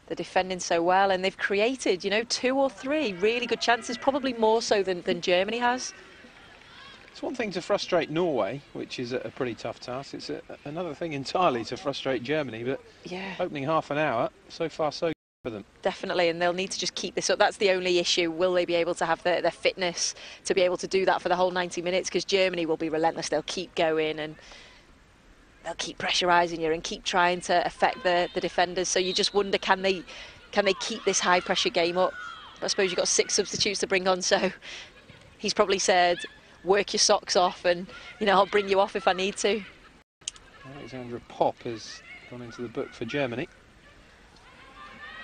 They're defending so well, and they've created, you know, 2 or 3 really good chances, probably more so than Germany has. It's one thing to frustrate Norway, which is a pretty tough task. It's another thing entirely to frustrate Germany, but opening half an hour, so far so good for them. Definitely, and they'll need to just keep this up. That's the only issue. Will they be able to have their fitness to be able to do that for the whole 90 minutes? Because Germany will be relentless. They'll keep going and they'll keep pressurising you and keep trying to affect the defenders. So you just wonder, can they keep this high-pressure game up? I suppose you've got 6 substitutes to bring on, so he's probably said, work your socks off and, you know, I'll bring you off if I need to. Alexandra Pop has gone into the book for Germany.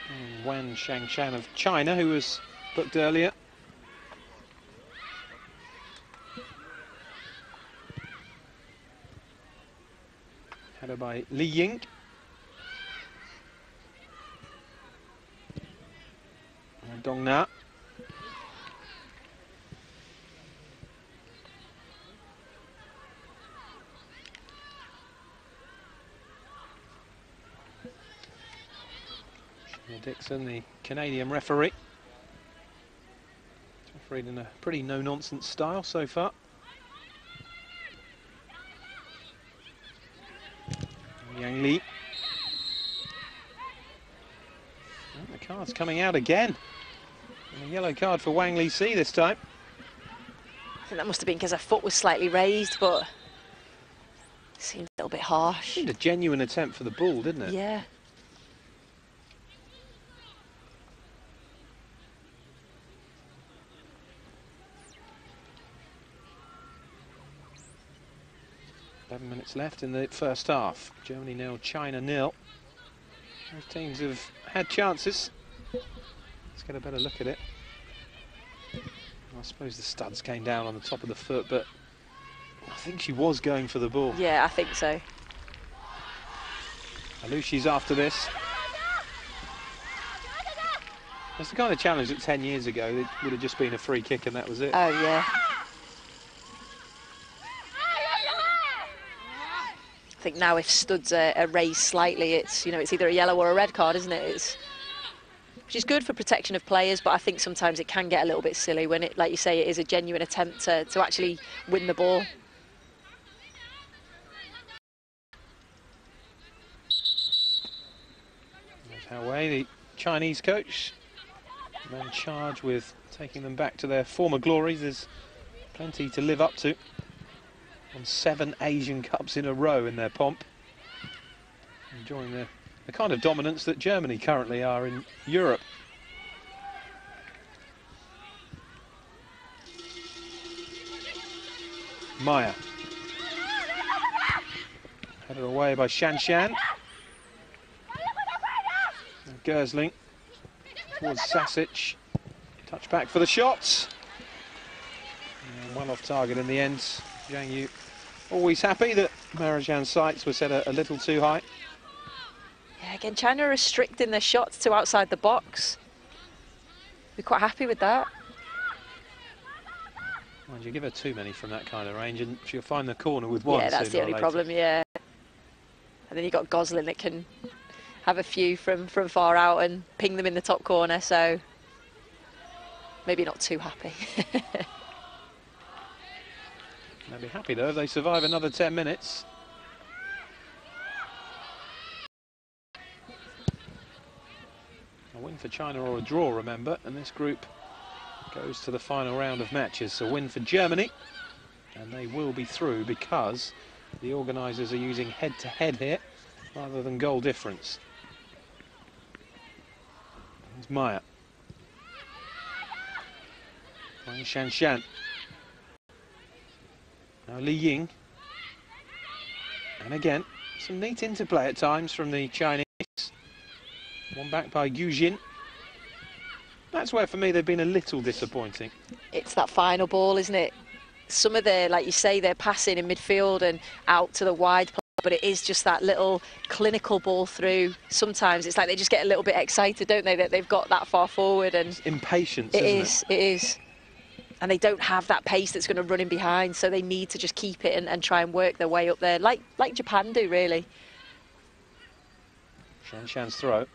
And Wan Shangshan of China, who was booked earlier. Header by Li Ying. And Dong-na. Dixon, the Canadian referee. Refereed in a pretty no-nonsense style so far. Yang Li. And the card's coming out again. And a yellow card for Wang Li Si this time. I think that must have been because her foot was slightly raised, but it seemed a little bit harsh. Seemed a genuine attempt for the ball, didn't it? Yeah. 11 minutes left in the first half. Germany 0, China 0. Both teams have had chances. Let's get a better look at it. I suppose the studs came down on the top of the foot, but I think she was going for the ball. Yeah, I think so. Alushi's after this. That's the kind of challenge that 10 years ago it would have just been a free kick and that was it. Oh, yeah. I think now if studs are raised slightly, it's, you know, it's either a yellow or a red card, isn't it? Which is good for protection of players, but I think sometimes it can get a little bit silly when it, like you say, it is a genuine attempt to actually win the ball. There's Hao Wei, the Chinese coach, man charged with taking them back to their former glories. There's plenty to live up to. On 7 Asian Cups in a row in their pomp. Enjoying the kind of dominance that Germany currently are in Europe. Maya. Headed away by Shan. And Gersling towards Sasic. Touch back for the shots. And well off target in the end. Zhang Yu always happy that Marijan's sights were set a little too high. Yeah, again, China are restricting their shots to outside the box. We're quite happy with that. Mind you, give her too many from that kind of range and she'll find the corner with one. Yeah, that's the only problem, yeah. And then you've got Gosling that can have a few from far out and ping them in the top corner, so maybe not too happy. They'll be happy though if they survive another 10 minutes. A win for China or a draw, remember, and this group goes to the final round of matches. So win for Germany, and they will be through because the organisers are using head-to-head here rather than goal difference. There's Maya. Playing Shan. Now Li Ying. And again, some neat interplay at times from the Chinese. One back by Yu Jin. That's where, for me, they've been a little disappointing. It's that final ball, isn't it? Some of the, like you say, they're passing in midfield and out to the wide play, but it is just that little clinical ball through. Sometimes it's like they just get a little bit excited, don't they, that they've got that far forward. And it's impatience, it is. And they don't have that pace that's going to run in behind, so they need to just keep it and try and work their way up there, like Japan do, really. Shan's throw.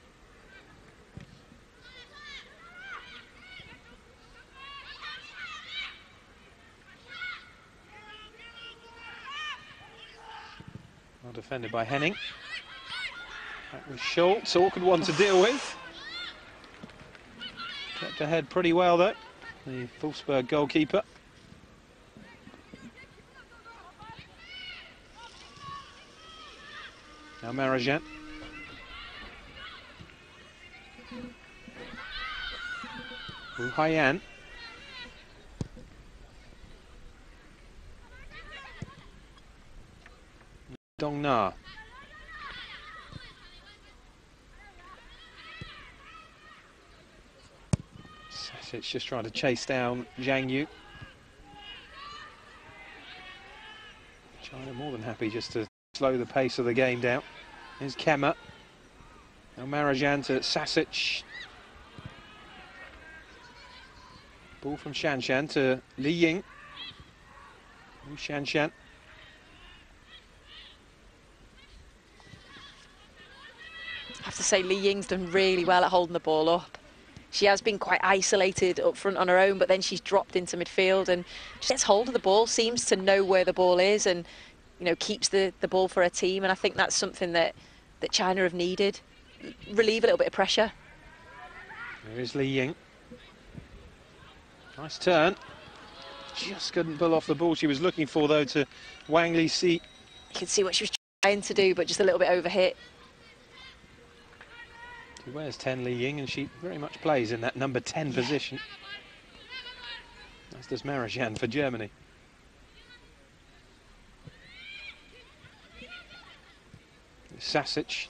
Well defended by Henning. That was Schultz, awkward one to deal with. Kept ahead pretty well though, the Wolfsburg goalkeeper. Now Marijan. Wu Haiyan. Dong Na. Sasic just trying to chase down Zhang Yu. China more than happy just to slow the pace of the game down. Here's Kema. Now Marijan to Sasic. Ball from Shan to Li Ying. Shan. I have to say, Li Ying's done really well at holding the ball up. She has been quite isolated up front on her own, but then she's dropped into midfield and just gets hold of the ball, seems to know where the ball is and, you know, keeps the ball for her team. And I think that's something that China have needed. Relieve a little bit of pressure. There is Li Ying. Nice turn. Just couldn't pull off the ball she was looking for, though, to Wang Lixi. You can see what she was trying to do, but just a little bit overhit. She wears 10, Li Ying, and she very much plays in that number 10 position. As does Marijan for Germany. Sasic.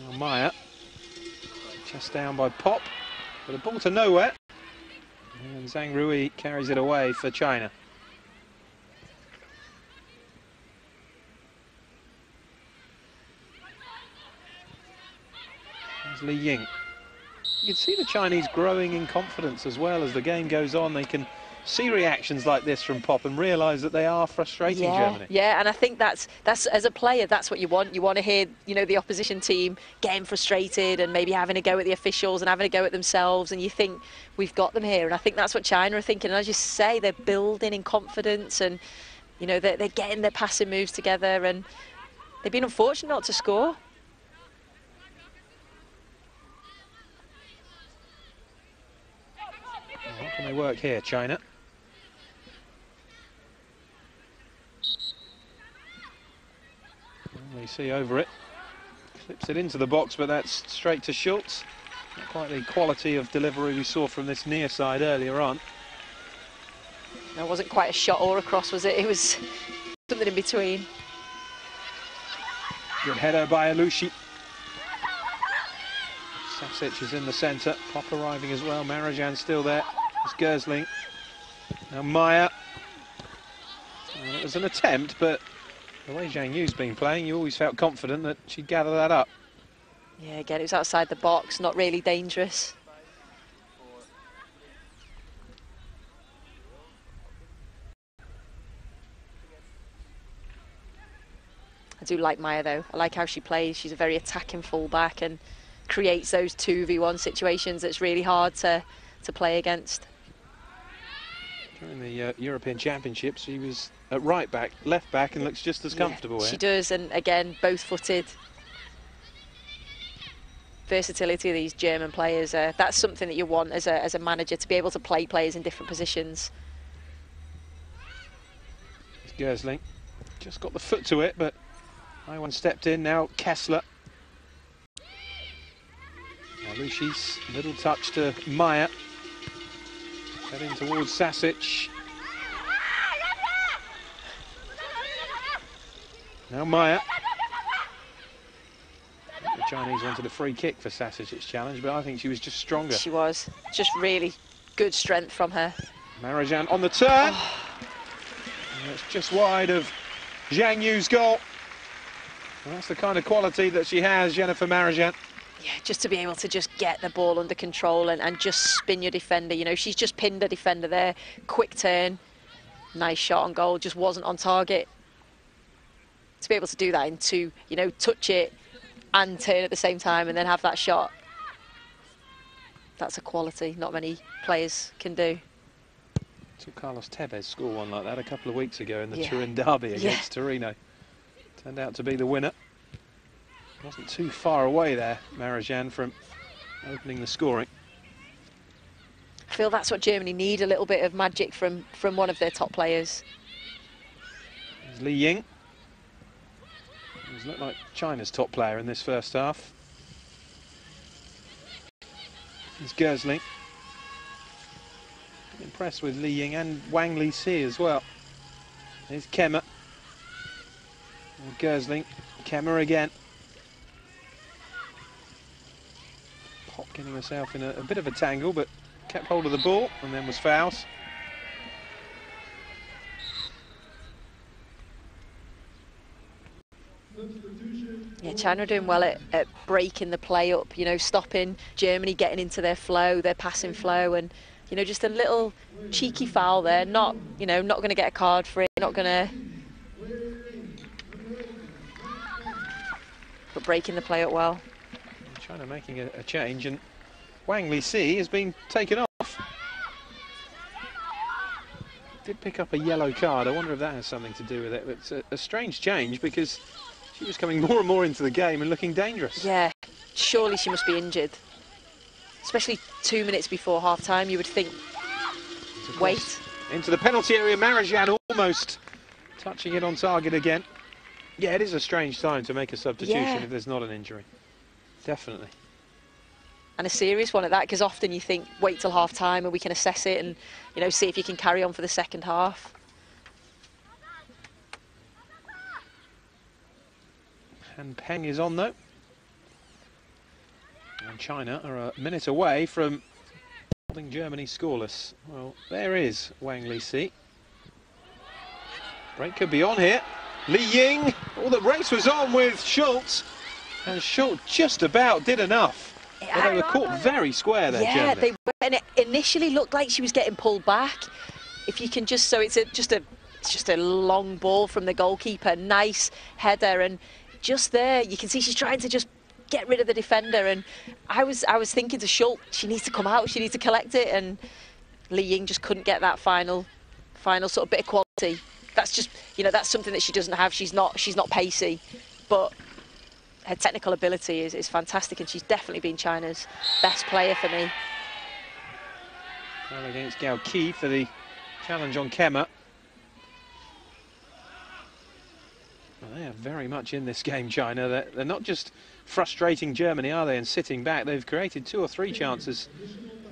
Now Maya. Chest down by Pop. But a ball to nowhere. And Zhang Rui carries it away for China. There's Li Ying. You can see the Chinese growing in confidence as well as the game goes on. They can see reactions like this from Pop and realise that they are frustrating Germany. Yeah, and I think that's as a player, that's what you want. You want to hear, you know, the opposition team getting frustrated and maybe having a go at the officials and having a go at themselves, and you think, we've got them here. And I think that's what China are thinking. And as you say, they're building in confidence, and, you know, they're getting their passing moves together, and they've been unfortunate not to score. How can they work here, China? Well, you see over it. Clips it into the box, but that's straight to Schultz. Not quite the quality of delivery we saw from this near side earlier on. No, it wasn't quite a shot or a cross, was it? It was something in between. Good header by Alushi. Sasic is in the centre. Pop arriving as well. Marajan still there. It's Gersling. Now Maya. It was an attempt, but the way Zhang Yu's been playing, you always felt confident that she'd gather that up. Yeah, again, it was outside the box, not really dangerous. I do like Maya, though. I like how she plays. She's a very attacking fullback and creates those 2v1 situations that's really hard to play against. During the European Championships, she was at right back, left back, and looks just as comfortable. She does, and again, both-footed. Versatility of these German players, that's something that you want as a manager, to be able to play players in different positions. It's Gersling. Just got the foot to it, but no one stepped in. Now Kessler. Alushi's little touch to Maya. Heading towards Sasic. Now Maya. The Chinese wanted a free kick for Sasic's challenge, but I think she was just stronger. She was. Just really good strength from her. Marajan on the turn. It's just wide of Zhang Yu's goal. And that's the kind of quality that she has, Jennifer Marajan. Yeah, just to be able to just get the ball under control and just spin your defender. You know, she's just pinned a defender there. Quick turn. Nice shot on goal. Just wasn't on target. To be able to do that into, you know, touch it and turn at the same time and then have that shot. That's a quality not many players can do. Saw Carlos Tevez score one like that a couple of weeks ago in the Turin derby against Torino. Turned out to be the winner. Wasn't too far away there, Marajan, from opening the scoring. I feel that's what Germany need, a little bit of magic from one of their top players. There's Li Ying. He's looked like China's top player in this first half. There's Gersling. Impressed with Li Ying and Wang Li-Si as well. There's Kemmer. And Gersling. Kemmer again. Pop getting herself in a bit of a tangle, but kept hold of the ball and then was fouled. Yeah, China are doing well at breaking the play up, you know, stopping Germany getting into their flow, their passing flow, and, you know, just a little cheeky foul there. Not, you know, not going to get a card for it, not going to... But breaking the play up well. China making a change, and Wang Li-Si has been taken off. Did pick up a yellow card. I wonder if that has something to do with it. But it's a strange change because she was coming more and more into the game and looking dangerous. Yeah, surely she must be injured. Especially 2 minutes before half-time, you would think, wait. Into the penalty area, Marajan almost touching it on target again. Yeah, it is a strange time to make a substitution if there's not an injury. Definitely. And a serious one at that, because often you think, wait till half-time and we can assess it and, you know, see if you can carry on for the second half. Han Peng is on though. And China are a minute away from holding Germany scoreless. Well, there is Wang Lixi. Break could be on here. Li Ying. Oh, the race was on with Schultz. And Schultz just about did enough. But they were caught very square there, yeah, Germany. they were, and it initially looked like she was getting pulled back. If you can just, so it's just a long ball from the goalkeeper, nice header, and just there you can see she's trying to just get rid of the defender. And I was thinking to Schultz, she needs to come out, she needs to collect it, and Li Ying just couldn't get that final sort of bit of quality. That's just, you know, that's something that she doesn't have. She's not pacey, but her technical ability is fantastic, and she's definitely been China's best player for me. Well, against Gao Qi for the challenge on Kemmer. Well, they are very much in this game, China. They're not just frustrating Germany, are they, and sitting back. They've created 2 or 3 chances,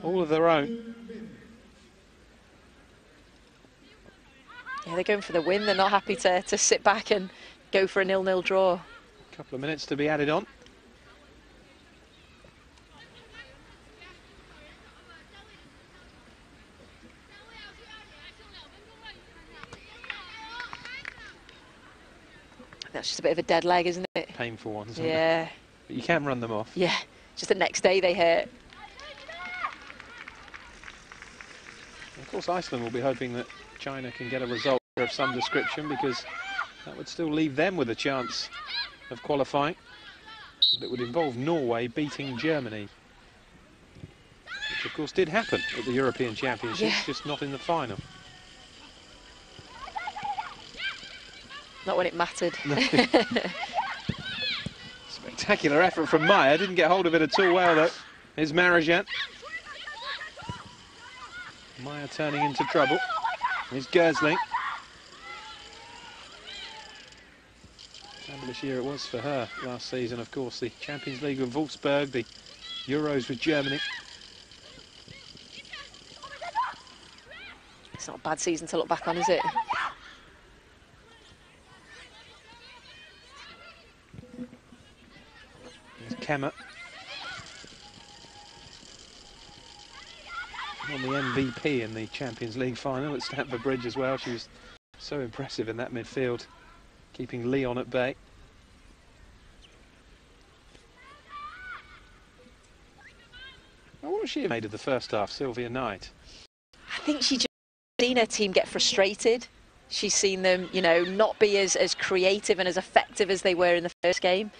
all of their own. Yeah, they're going for the win. They're not happy to sit back and go for a 0-0 draw. A couple of minutes to be added on. That's just a bit of a dead leg, isn't it? Painful ones, isn't yeah. it? But you can run them off. Yeah, just the next day they hurt. Of course, Iceland will be hoping that China can get a result of some description, because that would still leave them with a chance of qualifying. But it would involve Norway beating Germany, which of course did happen at the European Championships, just not in the final. Not when it mattered. No. Spectacular effort from Meyer, didn't get hold of it at all well though. Here's Marijan. Meyer turning into trouble. Here's Gersling. Fabulous year it was for her last season, of course. The Champions League with Wolfsburg, the Euros with Germany. It's not a bad season to look back on, is it? Here's Kemmer. On the MVP in the Champions League final at Stamford Bridge as well. She was so impressive in that midfield, keeping Leon at bay. Well, what was she made of the first half, Sylvia Knight? I think she just seen her team get frustrated. She's seen them, you know, not be as creative and as effective as they were in the first game.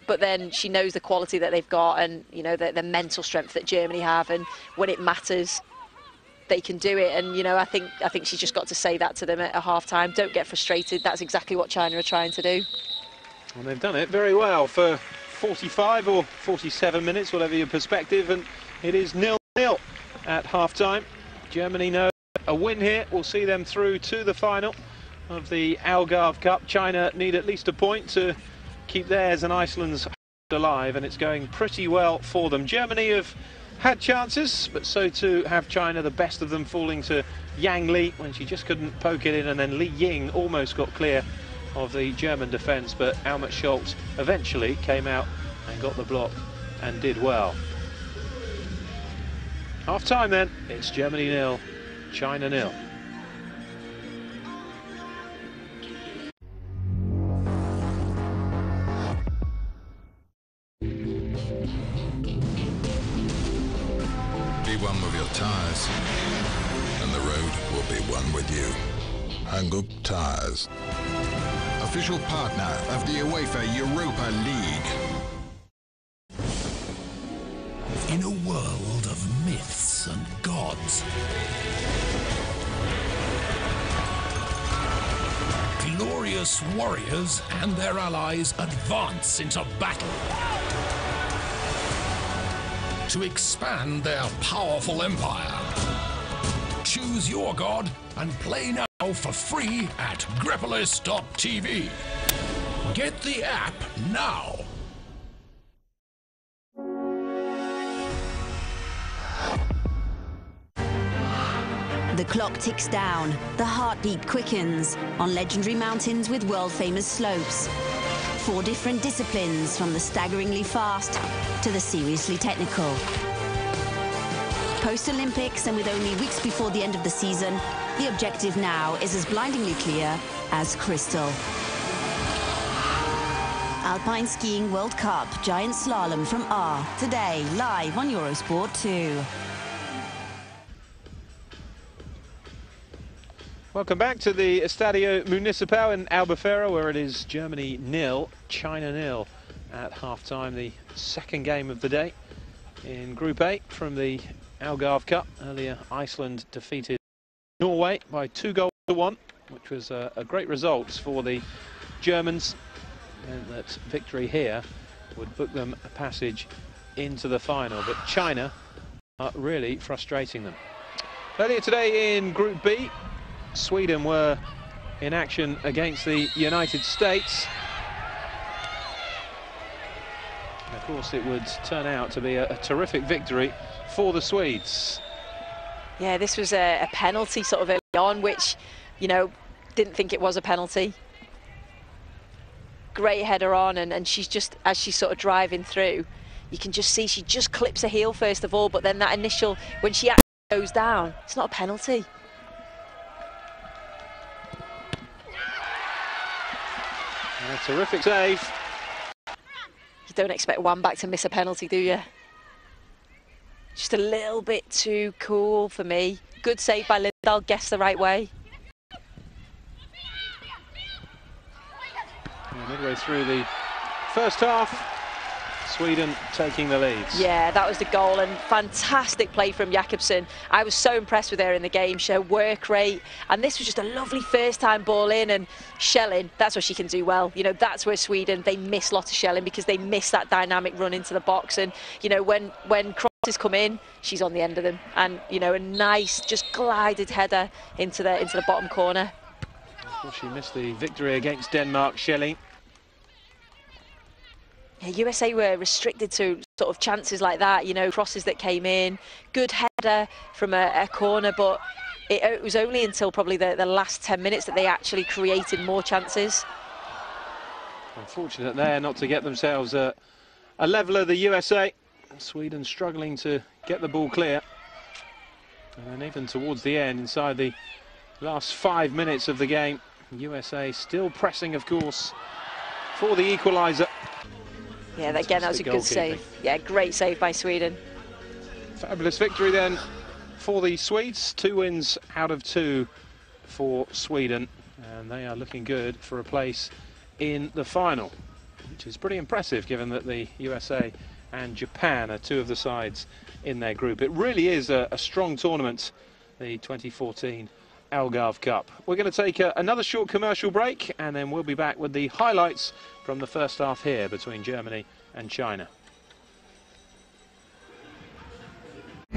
But then she knows the quality that they've got, and you know the mental strength that Germany have, and when it matters, they can do it. And you know, I think she's just got to say that to them at half-time. Don't get frustrated. That's exactly what China are trying to do. Well, they've done it very well for 45 or 47 minutes, whatever your perspective, and it is 0-0 at half-time. Germany know a win here will see them through to the final of the Algarve Cup. China need at least a point to keep theirs and Iceland's alive, and it's going pretty well for them. Germany have had chances, but so too have China, the best of them falling to Yang Li when she just couldn't poke it in, and then Li Ying almost got clear of the German defence, but Helmut Schultz eventually came out and got the block and did well. Half time then, it's Germany 0, China 0. Be one with your tyres, and the road will be one with you. Hangup Tyres, official partner of the UEFA Europa League. In a world of myths and gods, glorious warriors and their allies advance into battle to expand their powerful empire. Choose your god and play now for free at Gripolis.tv. Get the app now. The clock ticks down, the heartbeat quickens on legendary mountains with world-famous slopes. 4 different disciplines, from the staggeringly fast to the seriously technical. Post-Olympics, and with only weeks before the end of the season, the objective now is as blindingly clear as crystal. Alpine Skiing World Cup Giant Slalom from R, today, live on Eurosport 2. Welcome back to the Estadio Municipal in Albufeira, where it is Germany 0, China 0 at half-time. The second game of the day in Group A from the Algarve Cup. Earlier, Iceland defeated Norway by 2-1, which was a great result for the Germans. And that victory here would book them a passage into the final, but China are really frustrating them. Earlier today in Group B, Sweden were in action against the United States. And of course, it would turn out to be a terrific victory for the Swedes. Yeah, this was a penalty sort of early on, which, you know, didn't think it was a penalty. Great header on, and she's just, as she's sort of driving through, you can just see she just clips her heel first of all, but then that initial, when she actually goes down, it's not a penalty. And a terrific save. You don't expect Wambach to miss a penalty, do you? Just a little bit too cool for me. Good save by Lindahl, guessed the right way. Midway through the first half, Sweden taking the leads. Yeah, that was the goal, and fantastic play from Jakobsen. I was so impressed with her in the game, her work rate, and this was just a lovely first-time ball in, and Schelling, that's what she can do well. You know, that's where Sweden, they miss Lotta Schelling because they miss that dynamic run into the box, and, you know, when crosses come in, she's on the end of them, and, you know, a nice, just glided header into the bottom corner. Of course, she missed the victory against Denmark, Schelling. Yeah, USA were restricted to sort of chances like that, you know, crosses that came in, good header from a corner, but it was only until probably the last 10 minutes that they actually created more chances. Unfortunate there not to get themselves a leveller, the USA. Sweden struggling to get the ball clear. And then even towards the end, inside the last 5 minutes of the game, USA still pressing, of course, for the equaliser. Yeah, again, that was a good save. Yeah, great save by Sweden. Fabulous victory then for the Swedes. 2 wins out of 2 for Sweden. And they are looking good for a place in the final, which is pretty impressive given that the USA and Japan are 2 of the sides in their group. It really is a strong tournament, the 2014 Algarve Cup. We're going to take another short commercial break, and then we'll be back with the highlights from the first half here between Germany and China. Be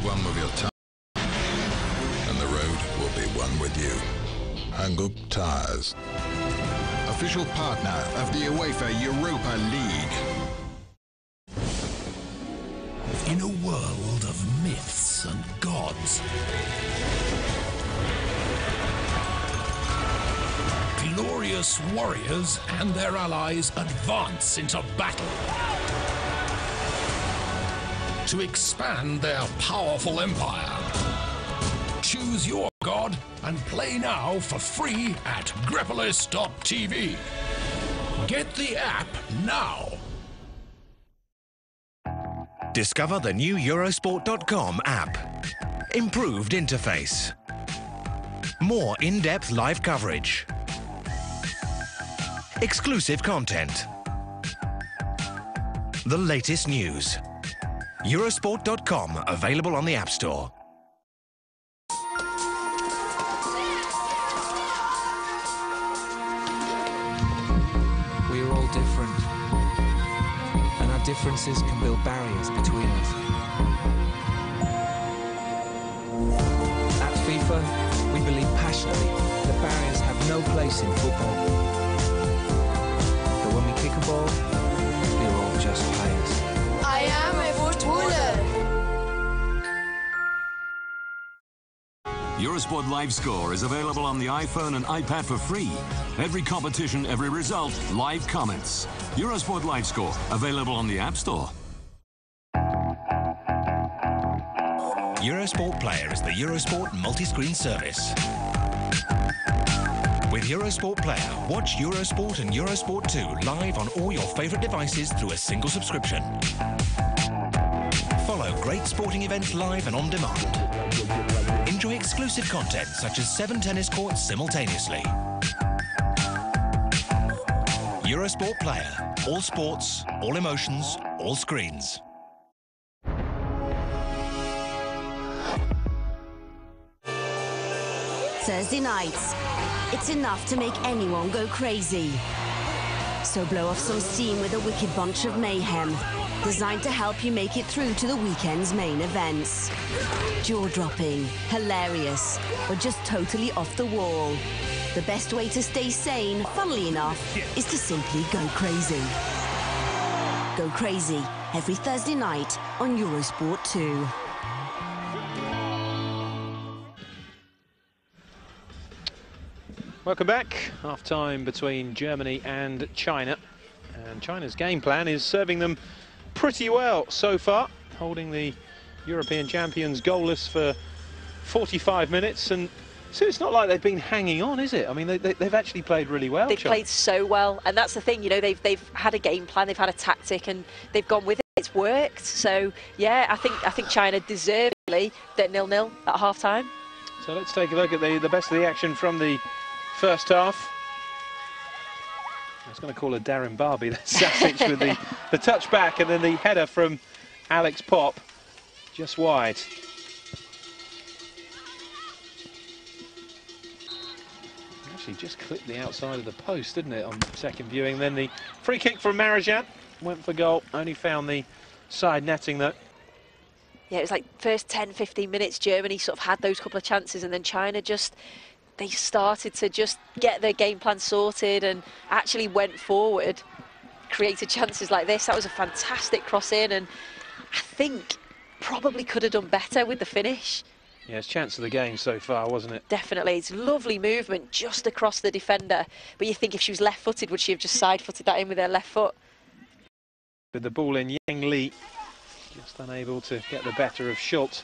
one with your time, and the road will be one with you. Hangup Tires, official partner of the UEFA Europa League. In a world of myths and gods, glorious warriors and their allies advance into battle to expand their powerful empire. Choose your god and play now for free at Grepolis.tv. Get the app now. Discover the new Eurosport.com app. Improved interface. More in-depth live coverage. Exclusive content. The latest news. Eurosport.com, available on the App Store. We are all different, and our differences can build barriers between us. At FIFA, we believe passionately that barriers have no place in football. But when we kick a ball, we are all just players. I am a footballer. Eurosport Live Score is available on the iPhone and iPad for free. Every competition, every result, live comments. Eurosport Live Score, available on the App Store. Eurosport Player is the Eurosport multi-screen service. With Eurosport Player, watch Eurosport and Eurosport 2 live on all your favourite devices through a single subscription. Follow great sporting events live and on demand. Enjoy exclusive content such as 7 tennis courts simultaneously. Eurosport Player. All sports, all emotions, all screens. Thursday nights. It's enough to make anyone go crazy. So blow off some steam with a wicked bunch of mayhem, designed to help you make it through to the weekend's main events. Jaw-dropping, hilarious, or just totally off the wall. The best way to stay sane, funnily enough, is to simply go crazy. Go crazy every Thursday night on Eurosport 2. Welcome back. Half-time between Germany and China. And China's game plan is serving them pretty well so far, holding the European champions goalless for 45 minutes. And so it's not like they've been hanging on, is it? I mean, they've actually played really well. They've played so well, and that's the thing. You know, they've had a game plan, they've had a tactic, and they've gone with it. It's worked. So yeah, I think China deservedly at 0-0 at half-time. So let's take a look at the best of the action from the first half. I was going to call her Darren Barbie. That's Sasic with the touch back, and then the header from Alex Pop just wide. Actually just clipped the outside of the post, didn't it, on second viewing. Then the free kick from Marajan went for goal, only found the side netting though. Yeah, it was like first 10-15 minutes Germany sort of had those couple of chances, and then China they started to just get their game plan sorted and actually went forward, created chances like this. That was a fantastic cross in, and I think probably could have done better with the finish. Yeah, it's chance of the game so far, wasn't it? Definitely. It's lovely movement just across the defender, but you think if she was left-footed, would she have just side-footed that in with her left foot? With the ball in, Yang Li just unable to get the better of Schultz.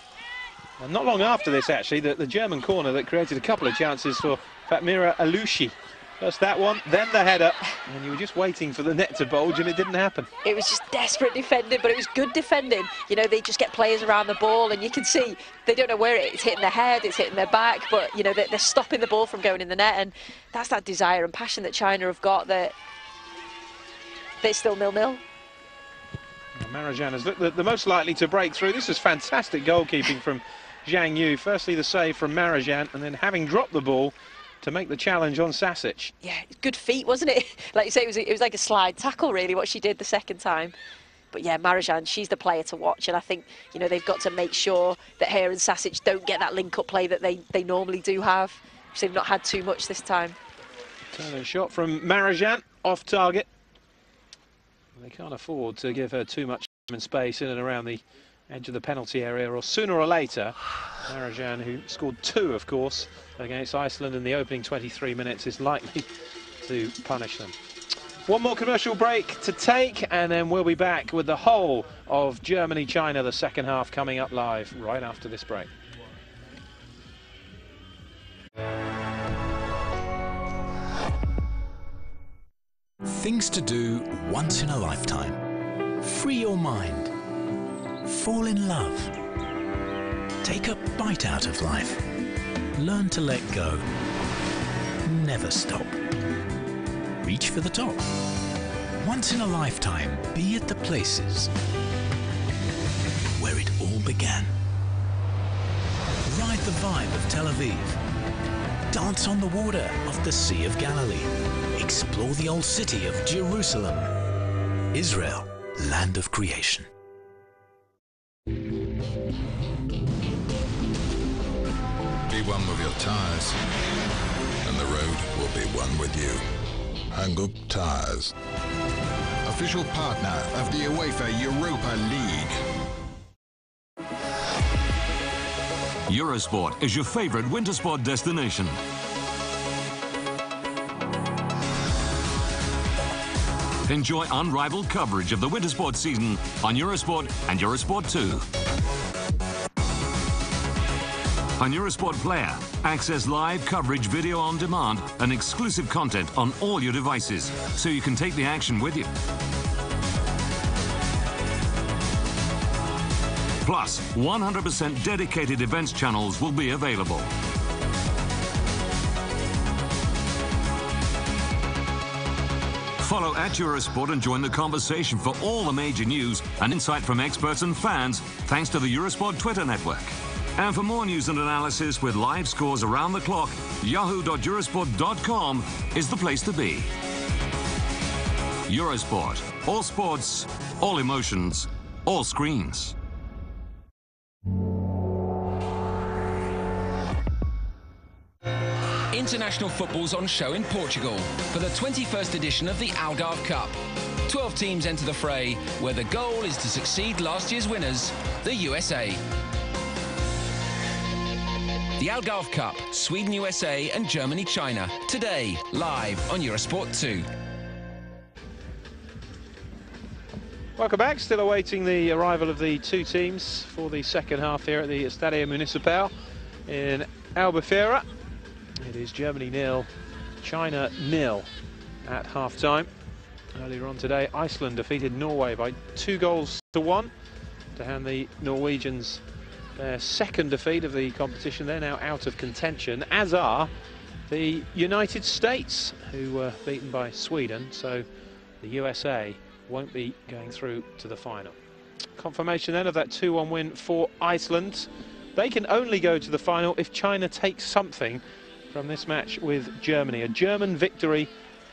And not long after this, actually, the German corner that created a couple of chances for Fatmira Alouchi. First that one, then the header, and you were just waiting for the net to bulge, and it didn't happen. It was just desperate defending, but it was good defending. You know, they just get players around the ball, and you can see they don't know where it's hitting their head, it's hitting their back, but, you know, they're stopping the ball from going in the net, and that's that desire and passion that China have got, that they're still 0-0. Marajan is the most likely to break through. This is fantastic goalkeeping from Zhang Yu. Firstly, the save from Marajan, and then having dropped the ball to make the challenge on Sasic. Yeah, good feet, wasn't it? Like you say, it was like a slide tackle, really, what she did the second time. But yeah, Marajan, she's the player to watch, and I think, you know, they've got to make sure that her and Sasic don't get that link-up play that they normally do have, which they've not had too much this time. Turn and shot from Marajan, off target. They can't afford to give her too much space in and around the edge of the penalty area, or sooner or later, Marajan, who scored 2, of course, against Iceland in the opening 23 minutes, is likely to punish them. One more commercial break to take, and then we'll be back with the whole of Germany-China, the second half, coming up live right after this break. Things to do once in a lifetime. Free your mind. Fall in love. Take a bite out of life. Learn to let go. Never stop. Reach for the top. Once in a lifetime, be at the places where it all began. Ride the vibe of Tel Aviv. Dance on the water of the Sea of Galilee. Explore the old city of Jerusalem. Israel, land of creation. Be one with your tyres, and the road will be one with you. Hangup Tyres, official partner of the UEFA Europa League. Eurosport is your favourite winter sport destination. Enjoy unrivaled coverage of the winter sports season on Eurosport and Eurosport 2. On Eurosport Player, access live coverage, video on demand, and exclusive content on all your devices, so you can take the action with you. Plus, 100% dedicated events channels will be available. Follow @Eurosport and join the conversation for all the major news and insight from experts and fans, thanks to the Eurosport Twitter network. And for more news and analysis with live scores around the clock, yahoo.eurosport.com is the place to be. Eurosport. All sports, all emotions, all screens. International football's on show in Portugal for the 21st edition of the Algarve Cup. 12 teams enter the fray, where the goal is to succeed last year's winners, the USA. The Algarve Cup, Sweden, USA and Germany, China. Today, live on Eurosport 2. Welcome back. Still awaiting the arrival of the two teams for the second half here at the Estadio Municipal in Albufeira. It is Germany 0, China 0 at half-time. Earlier on today, Iceland defeated Norway by 2-1 to hand the Norwegians their second defeat of the competition. They're now out of contention, as are the United States, who were beaten by Sweden, so the USA won't be going through to the final. Confirmation then of that 2-1 win for Iceland. They can only go to the final if China takes something from this match with Germany. A German victory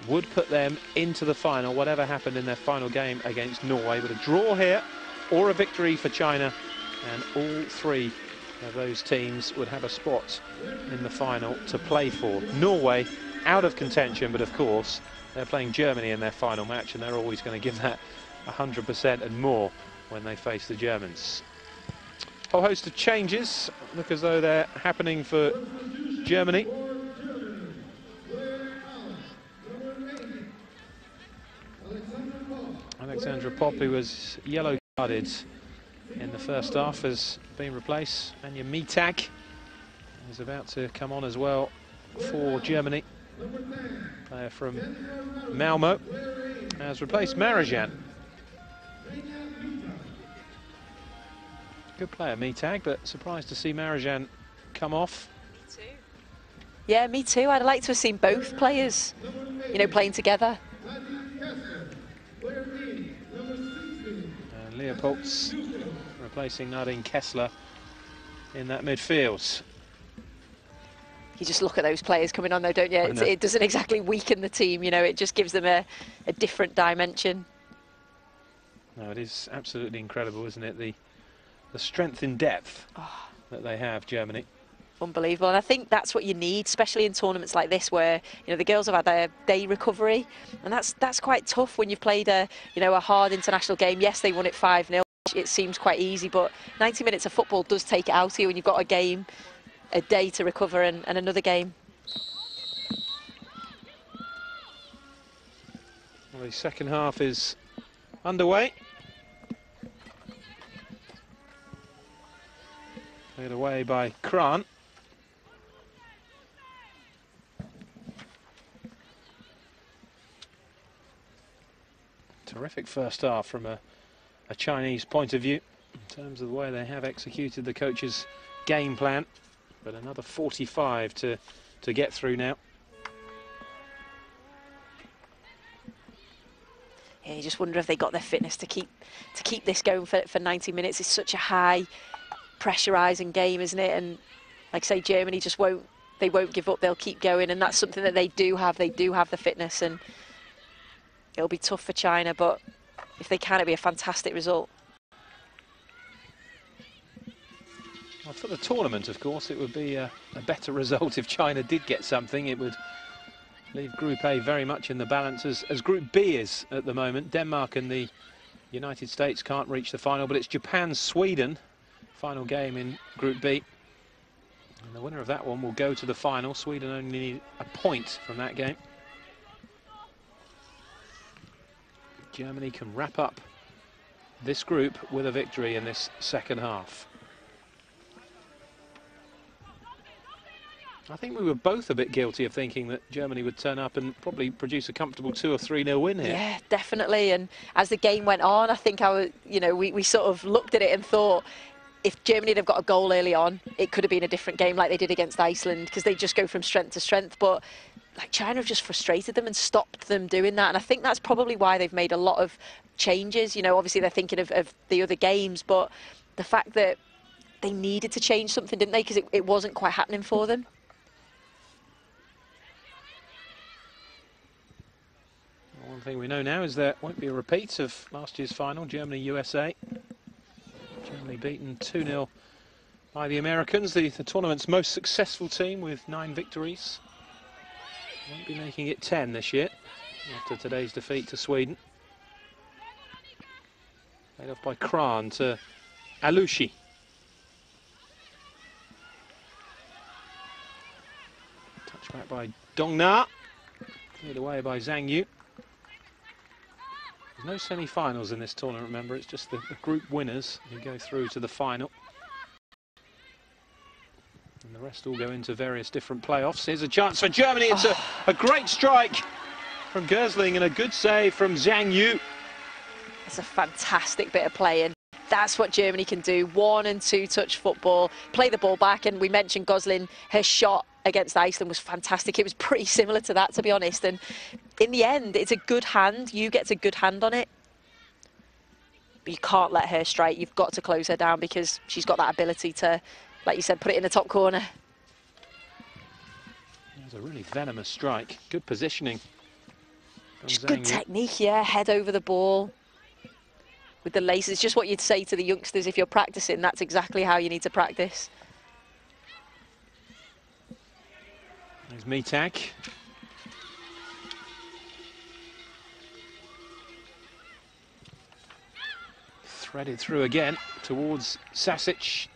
would put them into the final, whatever happened in their final game against Norway. But a draw here or a victory for China, and all three of those teams would have a spot in the final to play for. Norway out of contention, but of course they're playing Germany in their final match, and they're always going to give that 100% and more when they face the Germans. A whole host of changes look as though they're happening for Germany. Alexandra Popp, who was yellow carded in the first half, has been replaced. Anja Mittag is about to come on as well for Germany. Player from Malmo has replaced Marajan. Good player, Mittag, but surprised to see Marajan come off. Me too. Yeah, me too. I'd like to have seen both players, you know, playing together. And Leopolds replacing Nadine Kessler in that midfield. You just look at those players coming on though, don't you? It doesn't exactly weaken the team, you know, it just gives them a different dimension. No, it is absolutely incredible, isn't it? The strength in depth that they have, Germany. Unbelievable, and I think that's what you need, especially in tournaments like this, where you know the girls have had their day recovery, and that's quite tough when you've played a hard international game. Yes, they won it 5-0. It seems quite easy, but 90 minutes of football does take it out of you when you've got a game, a day to recover, and another game. Well, the second half is underway. Played away by Kran. Terrific first half from a Chinese point of view in terms of the way they have executed the coach's game plan. But another 45 to get through now. Yeah, you just wonder if they got their fitness to keep this going for 90 minutes. It's such a high pressurising game, isn't it? And like I say, Germany just won't give up. They'll keep going, and that's something that they do have. They do have the fitness, and it'll be tough for China, but if they can, it'll be a fantastic result. Well, for the tournament, of course, it would be a better result if China did get something. It would leave Group A very much in the balance as Group B is at the moment. Denmark and the United States can't reach the final, but it's Japan-Sweden, final game in Group B. And the winner of that one will go to the final. Sweden only need a point from that game. Germany can wrap up this group with a victory in this second half. I think we were both a bit guilty of thinking that Germany would turn up and probably produce a comfortable 2 or 3-0 win here. Yeah, definitely. And as the game went on, I think we sort of looked at it and thought, if Germany had have got a goal early on, it could have been a different game like they did against Iceland, because they just go from strength to strength. But like, China have just frustrated them and stopped them doing that. And I think that's probably why they've made a lot of changes. You know, obviously they're thinking of the other games, but the fact that they needed to change something, didn't they? Because it wasn't quite happening for them. One thing we know now is there won't be a repeat of last year's final, Germany-USA. Germany beaten 2-0 by the Americans, the tournament's most successful team with 9 victories. Won't be making it 10 this year after today's defeat to Sweden. Played off by Kran to Alushi. Touch back by Dongna. Cleared away by Zhang Yu. There's no semi-finals in this tournament, remember, it's just the group winners who go through to the final. And the rest all go into various different playoffs. Here's a chance for Germany. It's a great strike from Gersling and a good save from Zhang Yu. It's a fantastic bit of playing. That's what Germany can do. 1- and 2-touch football, play the ball back. And we mentioned Gosling, her shot against Iceland was fantastic. It was pretty similar to that, to be honest. And in the end, it's a good hand. You get a good hand on it. But you can't let her strike. You've got to close her down, because she's got that ability to, like you said, put it in the top corner. It was a really venomous strike. Good positioning. Just good technique, yeah. Head over the ball with the laces. Just what you'd say to the youngsters if you're practicing. That's exactly how you need to practice. There's Mitak. Threaded through again towards Sasic.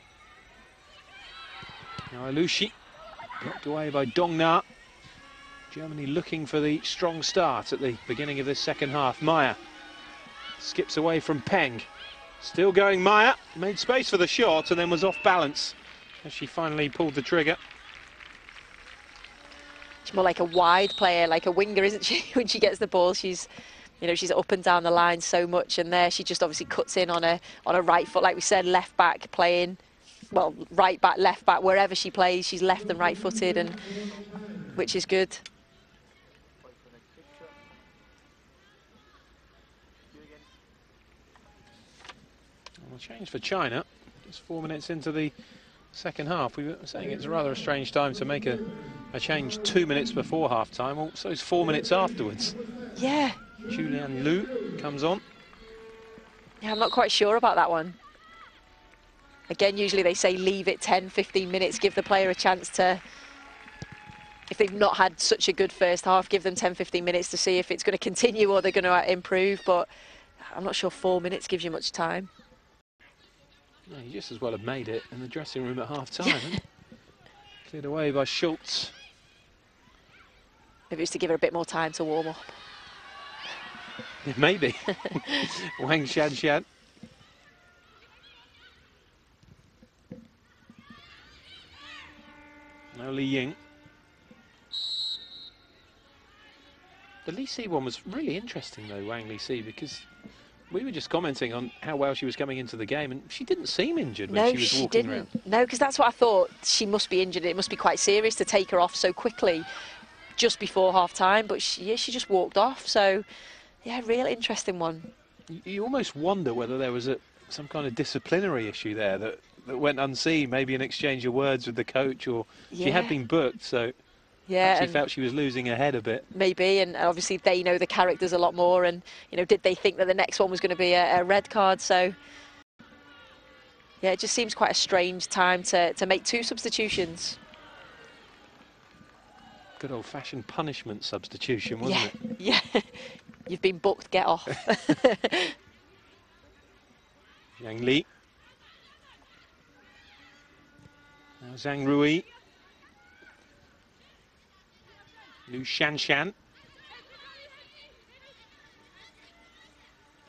Now Alushi, blocked away by Dongna. Germany looking for the strong start at the beginning of this second half. Maya skips away from Peng. Still going Maya, made space for the shot and then was off balance as she finally pulled the trigger. She's more like a wide player, like a winger, isn't she? When she gets the ball, she's up and down the line so much, and there she just obviously cuts in on a right foot, like we said, left back playing, well, right back, left back, wherever she plays, she's left and right footed, and which is good. Well, change for China, just 4 minutes into the second half. We were saying it's rather a strange time to make a change 2 minutes before half-time. Also, it's 4 minutes afterwards. Yeah. Julian Liu comes on. Yeah, I'm not quite sure about that one. Again, usually they say leave it 10, 15 minutes, give the player a chance to, if they've not had such a good first half, give them 10, 15 minutes to see if it's going to continue or they're going to improve. But I'm not sure 4 minutes gives you much time. No, you just as well have made it in the dressing room at half-time. Cleared away by Schultz. Maybe it's to give her a bit more time to warm up. Maybe. Wang Shanshan. Now Li Ying. The Li Si one was really interesting though, Wang Li Si, because we were just commenting on how well she was coming into the game, and she didn't seem injured when she was walking around. No, because that's what I thought. She must be injured. It must be quite serious to take her off so quickly just before half-time, but she just walked off. So, yeah, real interesting one. You almost wonder whether there was some kind of disciplinary issue there that went unseen, maybe an exchange of words with the coach, or she had been booked, so yeah, she felt she was losing her head a bit. Maybe, and obviously they know the characters a lot more, and did they think that the next one was going to be a red card? So yeah, it just seems quite a strange time to make 2 substitutions. Good old-fashioned punishment substitution, wasn't it? Yeah, you've been booked, get off. Zhang Li. Now Zhang Rui Liu Shanshan.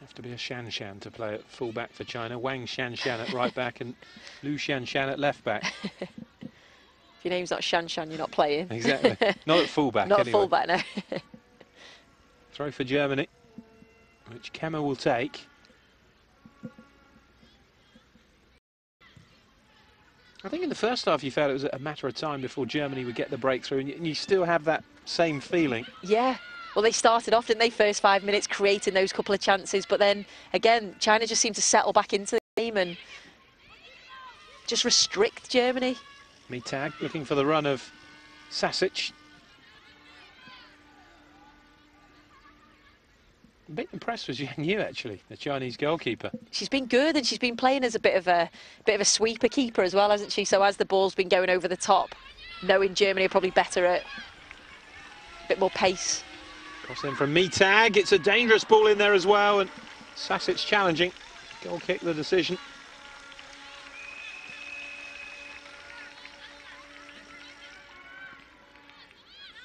Have to be a Shanshan to play at full-back for China. Wang Shanshan at right back and Liu Shanshan at left back. If your name's not Shanshan, you're not playing. Exactly. Not at full-back Not anyway. at full-back, no. Throw for Germany, which Kemmer will take. I think in the first half you felt it was a matter of time before Germany would get the breakthrough, and you still have that same feeling. Yeah. Well, they started off, didn't they, first 5 minutes, creating those couple of chances, but then, again, China just seemed to settle back into the game and just restrict Germany. Mitag looking for the run of Sasic. A bit impressed with Yang Yu, actually, the Chinese goalkeeper. She's been good, and she's been playing as a bit of a sweeper keeper as well, hasn't she? So as the ball's been going over the top, knowing Germany are probably better at a bit more pace. Cross in from Mitag. It's a dangerous ball in there as well, and Sasic challenging. Goal kick, the decision.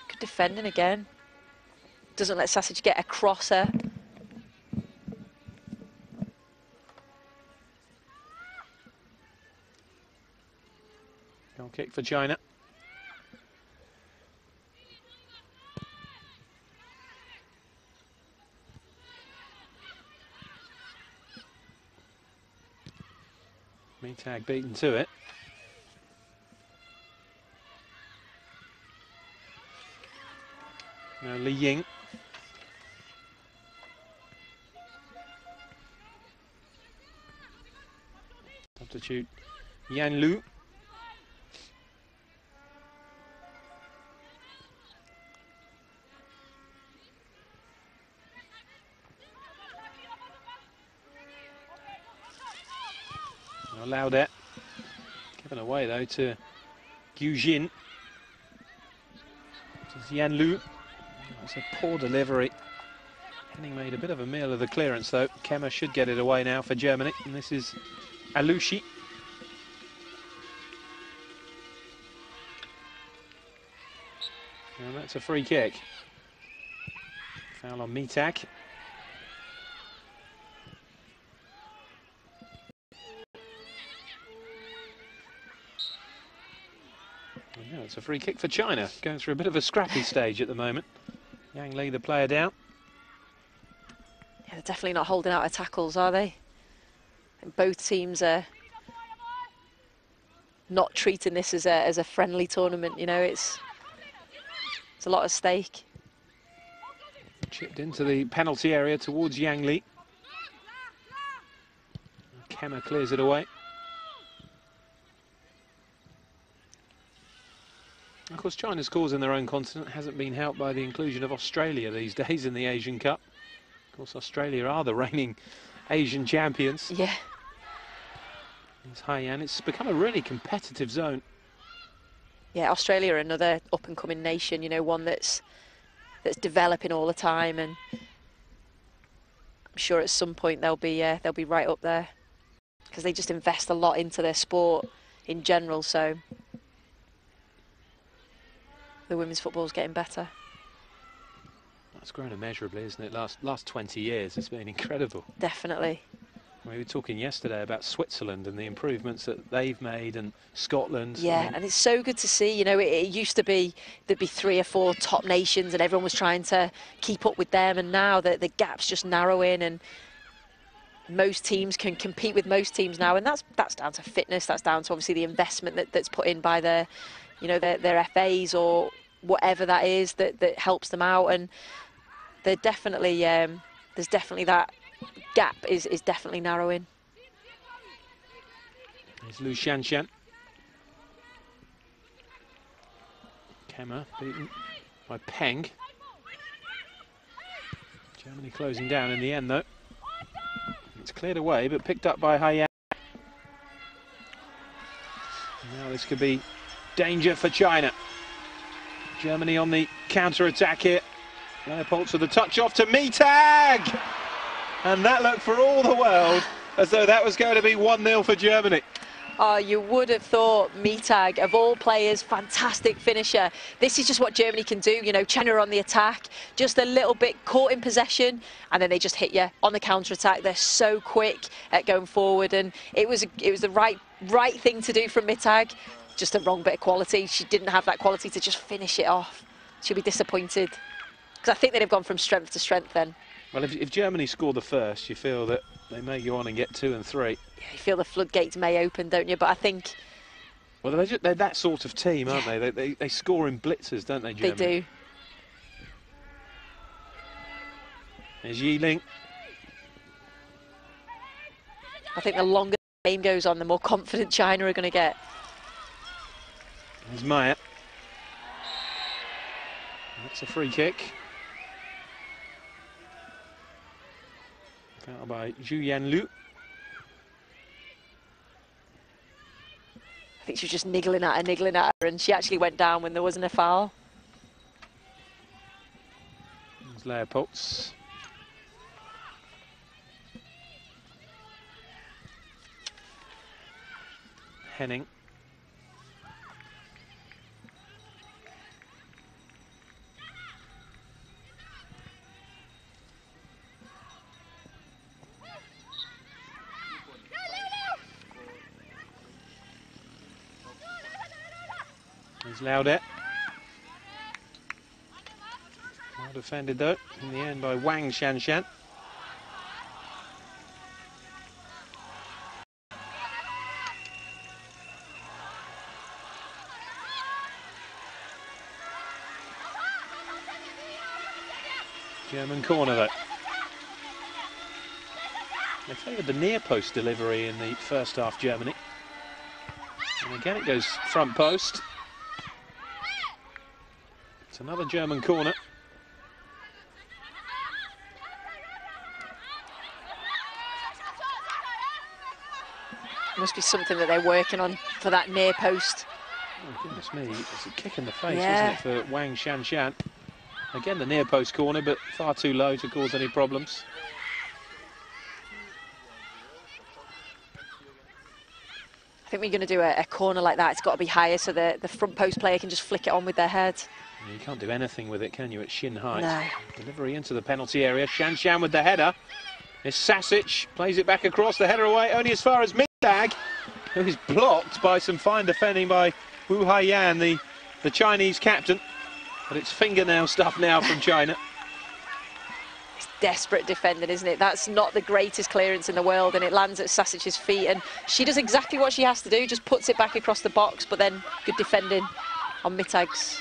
Good defending again. Doesn't let Sasic get across her. Goal kick for China. Mitag beaten to it. Now Li Ying. Substitute Yan Lu. Allowed it. Given away though to Gu Jin. This is Yan Lu. That's a poor delivery. Henning made a bit of a meal of the clearance though. Kemmer should get it away now for Germany. And this is Alushi. And that's a free kick. Foul on Mitag. Yeah, it's a free kick for China, going through a bit of a scrappy stage at the moment. Yang Li, the player, down. Yeah, they're definitely not holding out her tackles, are they? And both teams are not treating this as a friendly tournament. You know, it's a lot at stake. Chipped into the penalty area towards Yang Li. Kemmer clears it away. Of course, China's cause in their own continent hasn't been helped by the inclusion of Australia these days in the Asian Cup. Of course, Australia are the reigning Asian champions. Yeah. It's Haiyan. It's become a really competitive zone. Yeah, Australia are another up-and-coming nation, you know, one that's developing all the time, and I'm sure at some point they'll be right up there because they just invest a lot into their sport in general. So the women's football's getting better. That's grown immeasurably, isn't it? Last 20 years, it's been incredible. Definitely. We were talking yesterday about Switzerland and the improvements that they've made, and Scotland. Yeah, and it's so good to see. You know, it used to be there'd be 3 or 4 top nations and everyone was trying to keep up with them, and now the gap's just narrowing, and most teams can compete with most teams now, and that's down to fitness. That's down to obviously the investment that's put in by their FAs or whatever that is that helps them out, and they're definitely there's definitely that gap is definitely narrowing. There's Liu Shanshan. Kemmer beaten by Peng. Germany closing down in the end though. It's cleared away but picked up by Haiyan. Now this could be danger for China. Germany on the counter-attack here. Leopolds with the touch off to Mitag! And that looked for all the world as though that was going to be 1-0 for Germany. Oh, you would have thought Mittag, of all players, fantastic finisher. This is just what Germany can do, you know, China on the attack, just a little bit caught in possession, and then they just hit you on the counter-attack. They're so quick at going forward, and it was the right thing to do from Mittag, just a wrong bit of quality. She didn't have that quality to just finish it off. She'll be disappointed, because I think they'd have gone from strength to strength then. Well, if Germany score the first, you feel that they may go on and get 2 and 3. Yeah, you feel the floodgates may open, don't you? But I think... Well, they're that sort of team, aren't they? They score in blitzers, don't they, Germany? They do. There's Yiling. I think the longer the game goes on, the more confident China are going to get. There's Maya. That's a free kick. Foul by Zhu Yanlu. I think she was just niggling at her, and she actually went down when there wasn't a foul. There's Leopolds. Henning. There's Laudet. Well defended though, in the end by Wang Shanshan. German corner though. They favoured the near post delivery in the first half, Germany. And again it goes front post. It's another German corner. Must be something that they're working on for that near post. Oh, goodness me, it's a kick in the face, yeah, isn't it, for Wang Shanshan. Again, the near post corner, but far too low to cause any problems. I think we're going to do a corner like that. It's got to be higher so the front post player can just flick it on with their head. You can't do anything with it, can you, at shin height? No. Delivery into the penalty area. Shanshan with the header. It's Sasic, plays it back across, the header away, only as far as Mittag, who is blocked by some fine defending by Wu Haiyan, the Chinese captain. But it's fingernail stuff now from China. It's desperate defending, isn't it? That's not the greatest clearance in the world, and it lands at Sasic's feet, and she does exactly what she has to do, just puts it back across the box, but then good defending on Mittag's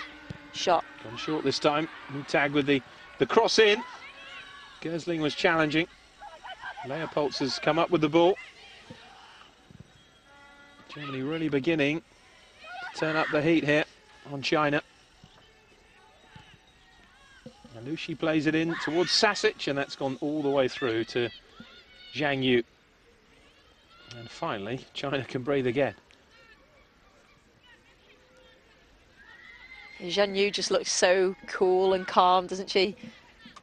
shot. Gone short this time. Mittag with the cross in. Gersling was challenging. Leopolds has come up with the ball. Germany really beginning to turn up the heat here on China. And Lushi plays it in towards Sasic, and that's gone all the way through to Zhang Yu. And finally, China can breathe again. Zhang Yu just looks so cool and calm, doesn't she?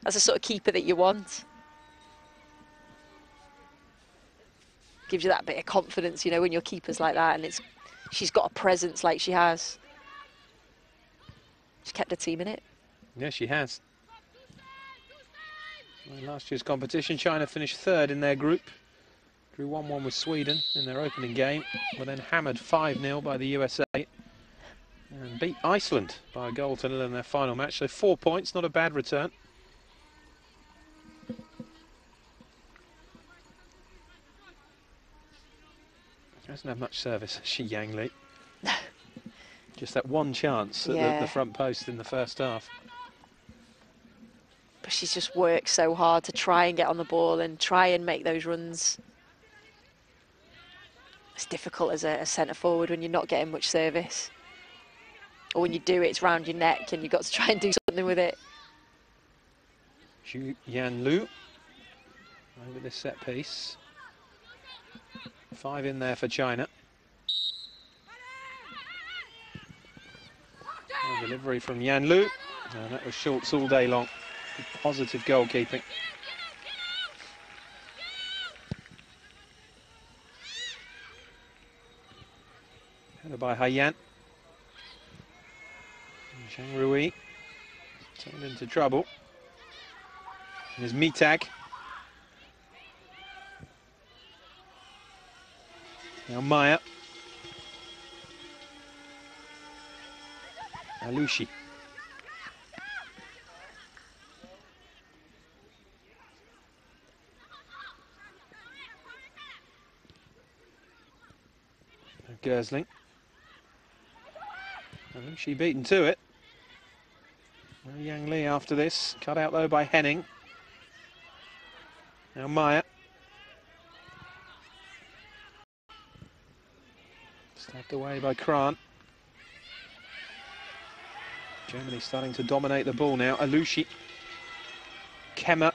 That's the sort of keeper that you want. Gives you that bit of confidence, you know, when your keeper's like that, and she's got a presence like she has. She's kept her team in it. Yeah, she has. Well, last year's competition, China finished third in their group. Drew 1-1 with Sweden in their opening game, were then hammered 5-0 by the USA. And beat Iceland by a goal to nil in their final match. So 4 points, not a bad return. Doesn't have much service, she Yang Li. Just that one chance at the front post in the first half. But she's just worked so hard to try and get on the ball and try and make those runs. It's difficult as a centre forward when you're not getting much service. Or when you do, it's round your neck and you've got to try and do something with it. Zhu Yanlu over this set piece. 5 in there for China. Delivery from Yanlu. And that was Schultz all day long. Positive goalkeeping. Header by Haiyan. Zhang Rui turned into trouble. Here's Mitag. Now Maya. Alushi. Gersling. Alushi beaten to it. Well, Yang Li after this. Cut out though by Henning. Now Maya. Stabbed away by Kran. Germany starting to dominate the ball now. Alushi. Kemmer.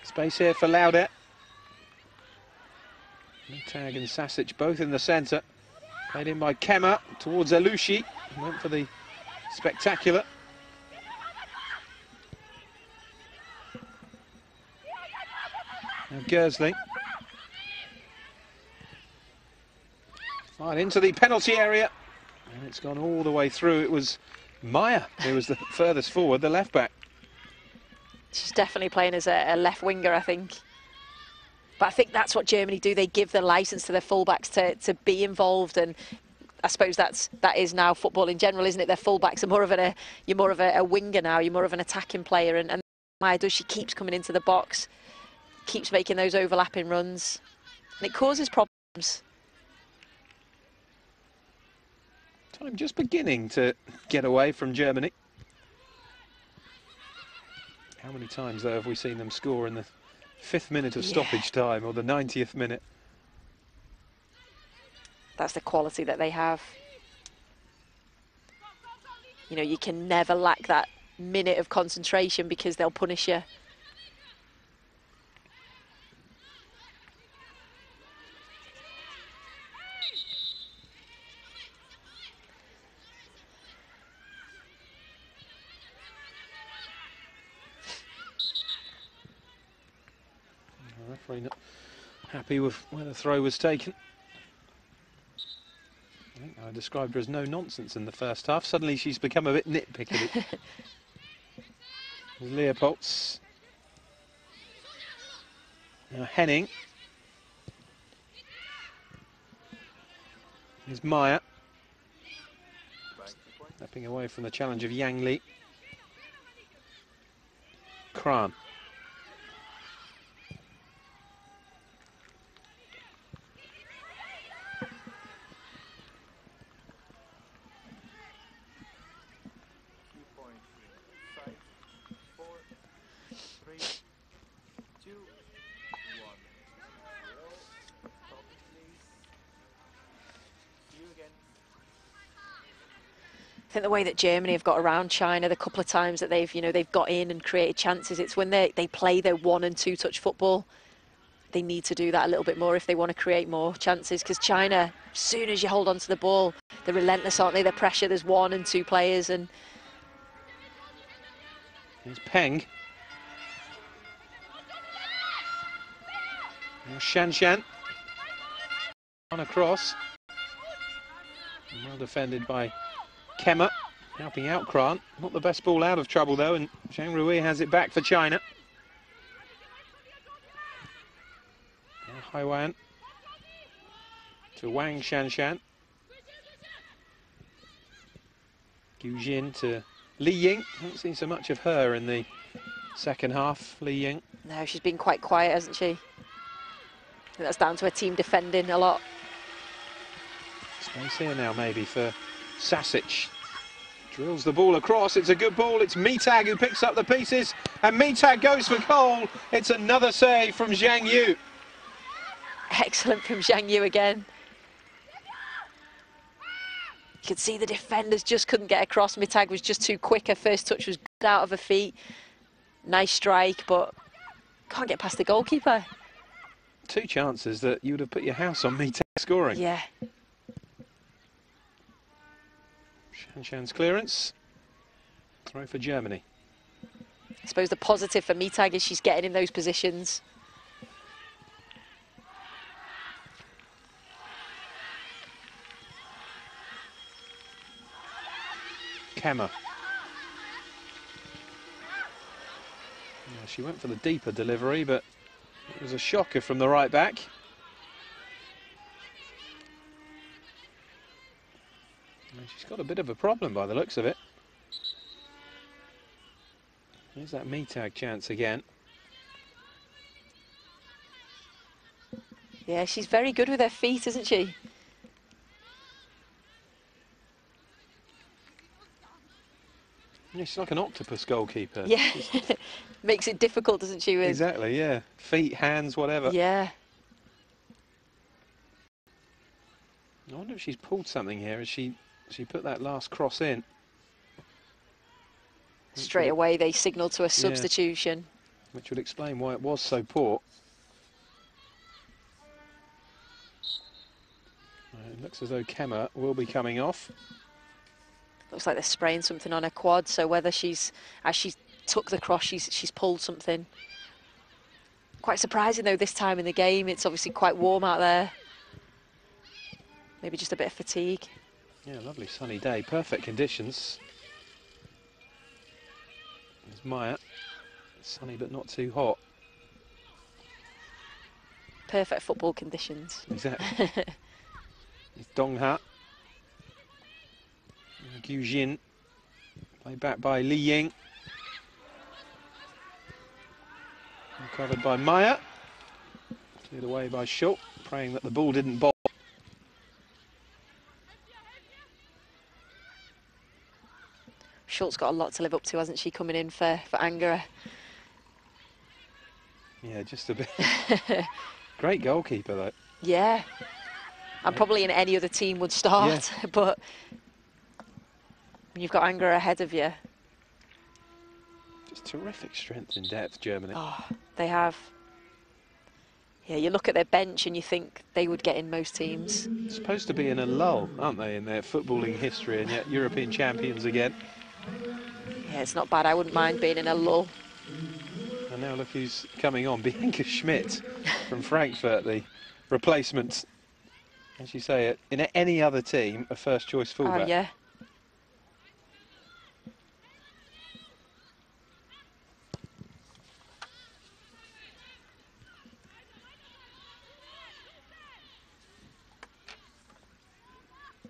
Space here for Laudet. Mitag and Sasic both in the centre. Played in by Kemmer towards Alushi. Went for the spectacular. Now Gersling. Fired into the penalty area. And it's gone all the way through. It was Maya who was the furthest forward, the left back. She's definitely playing as a left winger, I think. But I think that's what Germany do. They give the licence to their fullbacks to be involved, and I suppose that is now football in general, isn't it? Their fullbacks are more of a winger now. You're more of an attacking player, and Maya does. She keeps coming into the box, keeps making those overlapping runs, and it causes problems. Time just beginning to get away from Germany. How many times though have we seen them score in the 5th minute of stoppage time or the 90th minute? That's the quality that they have. You know, you can never lack that minute of concentration because they'll punish you. The referee not happy with where the throw was taken. I think I described her as no nonsense in the first half. Suddenly she's become a bit nitpicky. Leopolds. Now Henning. Here's Maya. Stepping away from the challenge of Yang Li. Kran. I think the way that Germany have got around China, the couple of times that they've got in and created chances, it's when they play their 1- and 2-touch football. They need to do that a little bit more if they want to create more chances, because China, as soon as you hold on to the ball, they're relentless, aren't they? They're pressure, there's 1 and 2 players. And here's Peng. Now Shan. On across. Well defended by Kemmer, helping out Kran. Not the best ball out of trouble though, and Zhang Rui has it back for China. Now Haiwan to Wang Shanshan. Gu Jin to Li Ying. Haven't seen so much of her in the second half, Li Ying. no, she's been quite quiet, hasn't she? I think that's down to her team defending a lot. Space here now maybe for Sasic. Drills the ball across, it's a good ball, it's Mitag who picks up the pieces, and Mitag goes for goal. It's another save from Zhang Yu. Excellent from Zhang Yu again. You could see the defenders just couldn't get across. Mitag was just too quick. Her first touch was good out of her feet. Nice strike, but can't get past the goalkeeper. 2 chances that you would have put your house on Mitag scoring. Yeah. Shanshan's clearance. Throw for Germany. I suppose the positive for Mitag is she's getting in those positions. Kemmer. Yeah, she went for the deeper delivery, but it was a shocker from the right back. And she's got a bit of a problem by the looks of it. Here's that me-tag chance again. Yeah, she's very good with her feet, isn't she? Yeah, she's like an octopus goalkeeper. Yeah, makes it difficult, doesn't she? With exactly, yeah. Feet, hands, whatever. Yeah. I wonder if she's pulled something here as she put that last cross in. Straight away they signalled to a substitution. Yeah, which would explain why it was so poor. It looks as though Kemmer will be coming off. Looks like they're spraying something on her quad, so whether she's, as she took the cross, she's pulled something. Quite surprising though this time in the game, it's obviously quite warm out there. Maybe just a bit of fatigue. Yeah, lovely sunny day, perfect conditions. There's Maya, sunny but not too hot. Perfect football conditions. Exactly. It's Dongha. Gu Jin, played back by Li Ying. Covered by Maya. Cleared away by Schultz, praying that the ball didn't bob. Schultz got a lot to live up to, hasn't she, coming in for Angara? Yeah, just a bit. Great goalkeeper, though. Yeah. And probably in any other team would start, yeah. But when you've got Angara ahead of you. Just terrific strength and depth, Germany. Oh, they have. Yeah, you look at their bench and you think they would get in most teams. Supposed to be in a lull, aren't they, in their footballing history, and yet European champions again. Yeah, it's not bad. I wouldn't mind being in a lull. And now look who's coming on. Bianca Schmidt from Frankfurt, the replacement, as you say, in any other team, a first-choice fullback. Oh, yeah.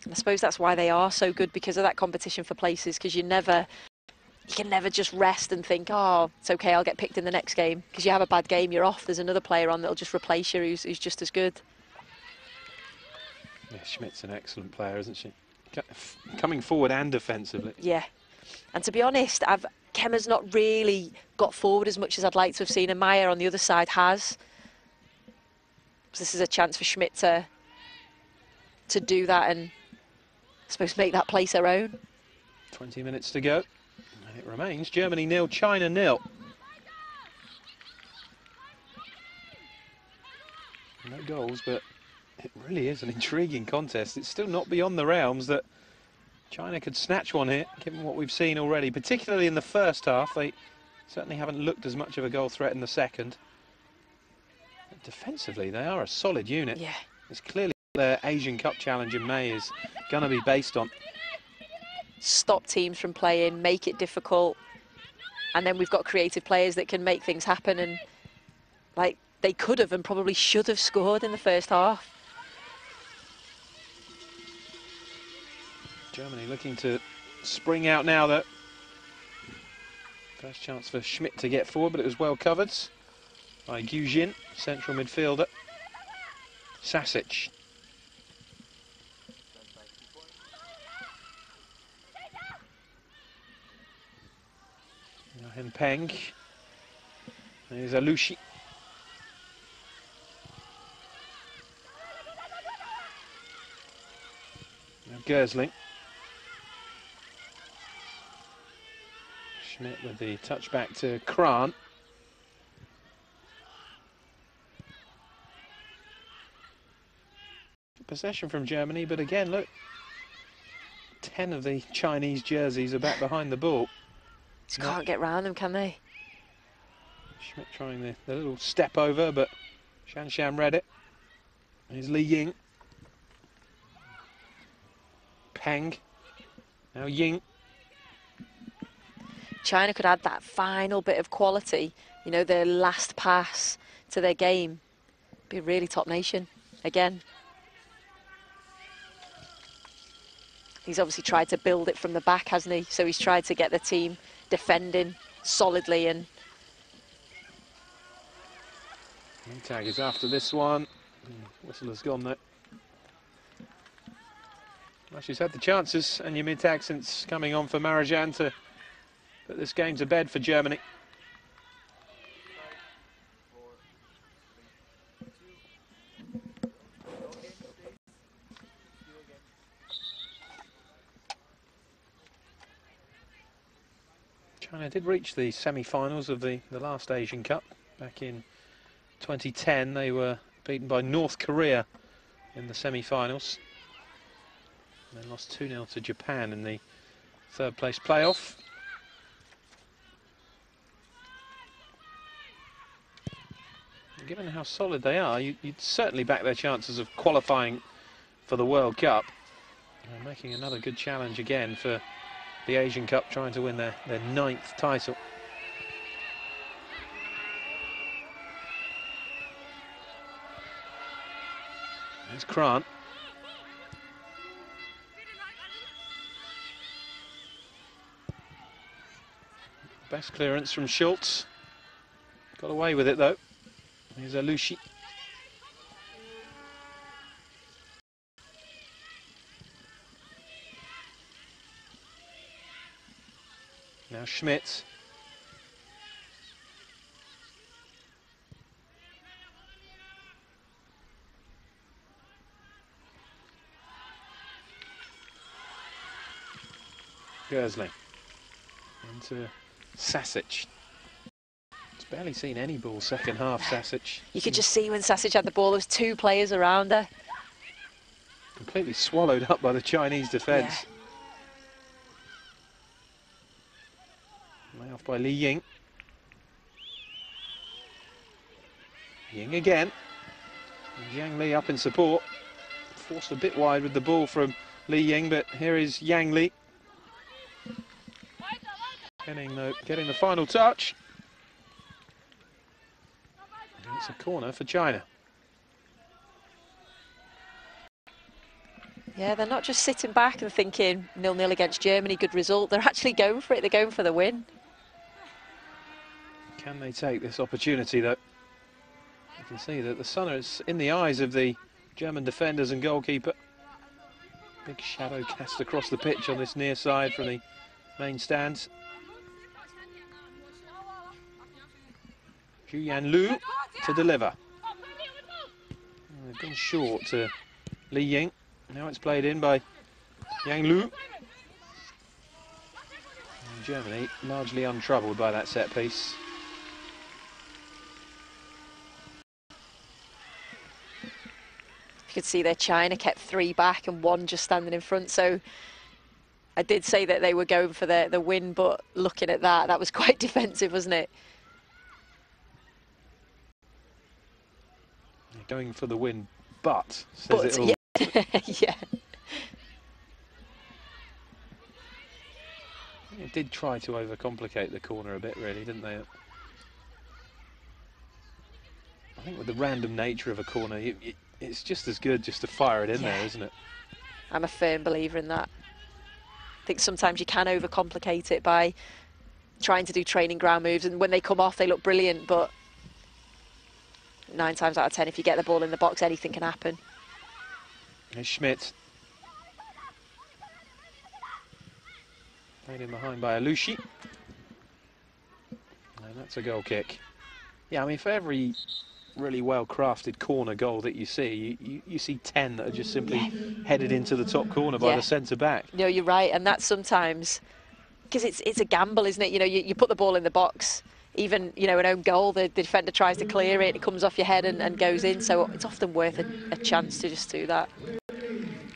I suppose that's why they are so good, because of that competition for places, because you can never just rest and think, oh, it's okay, I'll get picked in the next game. Because you have a bad game, you're off, there's another player on that'll just replace you who's just as good. Yeah, Schmidt's an excellent player, isn't she? Coming forward and defensively. Yeah. And to be honest, Kemmer's not really got forward as much as I'd like to have seen, and Maya on the other side has. So this is a chance for Schmidt to do that and, I suppose, make that place her own. 20 minutes to go. And it remains Germany 0, China 0. No goals, but it really is an intriguing contest. It's still not beyond the realms that China could snatch one here, given what we've seen already, particularly in the first half. They certainly haven't looked as much of a goal threat in the second. But defensively, they are a solid unit. Yeah. It's clearly their Asian Cup challenge in May is going to be based on. Stop teams from playing, make it difficult, and then we've got creative players that can make things happen, and like they could have and probably should have scored in the first half. Germany looking to spring out now. That first chance for Schmidt to get forward, but it was well covered by Gu Jin, central midfielder. Sasic. And Peng. There's Alushi. Now Gersling. Schmidt with the touch back to Kran. Possession from Germany, but again, look, 10 of the Chinese jerseys are back behind the ball. Just can't get round them, can they? Schmidt trying the little step over, but Shan read it. Here's Li Ying. Peng. Now Ying. China could add that final bit of quality, you know, their last pass to their game, be a really top nation again. He's obviously tried to build it from the back, hasn't he? So he's tried to get the team defending solidly. And Tag is after this one. Whistle has gone though. Well, she's had the chances, and Tag, since coming on for Marijan, to put this game to bed for Germany. China did reach the semi-finals of the last Asian Cup back in 2010. They were beaten by North Korea in the semi-finals. They lost 2-0 to Japan in the third place playoff. Given how solid they are, you'd certainly back their chances of qualifying for the World Cup. And making another good challenge again for the Asian Cup, trying to win their 9th title. There's Krant. Best clearance from Schultz. Got away with it though. Here's Alushi. Now Schmidt. Gersley. Into Sasic. It's barely seen any ball second half, Sasic. you could just see when Sasic had the ball, there was 2 players around her. Completely swallowed up by the Chinese defence. Lay off by Li Ying. Ying again. And Yang Li up in support. Forced a bit wide with the ball from Li Ying, but here is Yang Li. Getting the final touch. And it's a corner for China. Yeah, they're not just sitting back and thinking 0-0 against Germany, good result. They're actually going for it. They're going for the win. Can they take this opportunity though? You can see that the sun is in the eyes of the German defenders and goalkeeper. Big shadow cast across the pitch on this near side from the main stands. Zhu Yanlu to deliver. They've been short to Li Ying. Now it's played in by Yang Lu. And Germany largely untroubled by that set piece. You could see there China kept 3 back and 1 just standing in front. So I did say that they were going for the win, but looking at that was quite defensive, wasn't it? Going for the win, but says it all. Yeah. Yeah. It did try to overcomplicate the corner a bit, really, didn't they? I think with the random nature of a corner, it's just as good just to fire it in there, isn't it? I'm a firm believer in that. I think sometimes you can overcomplicate it by trying to do training ground moves, and when they come off, they look brilliant, but 9 times out of 10, if you get the ball in the box, anything can happen. Here's Schmidt. Played in behind by Alushi. And that's a goal kick. Yeah, I mean, for every really well-crafted corner goal that you see, you see 10 that are just simply headed into the top corner by the centre-back. No, you're right, and that's sometimes, because it's a gamble, isn't it? You know, you put the ball in the box, even, you know, an own goal, the defender tries to clear it, it comes off your head and goes in, so it's often worth a chance to just do that.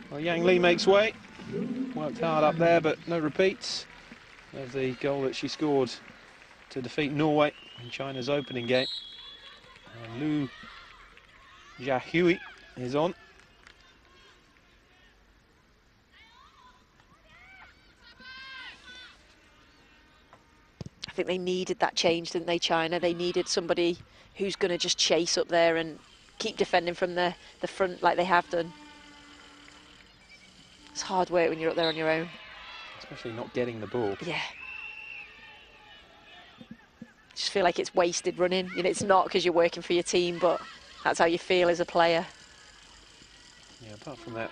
Well, Yang Li makes way. Worked hard up there, but no repeats of the goal that she scored to defeat Norway in China's opening game. And Lu Jiahui is on. I think they needed that change, didn't they, China? They needed somebody who's going to just chase up there and keep defending from the front like they have done. It's hard work when you're up there on your own. Especially not getting the ball. Yeah. Just feel like it's wasted running. You know, it's not because you're working for your team, but that's how you feel as a player. Yeah, apart from that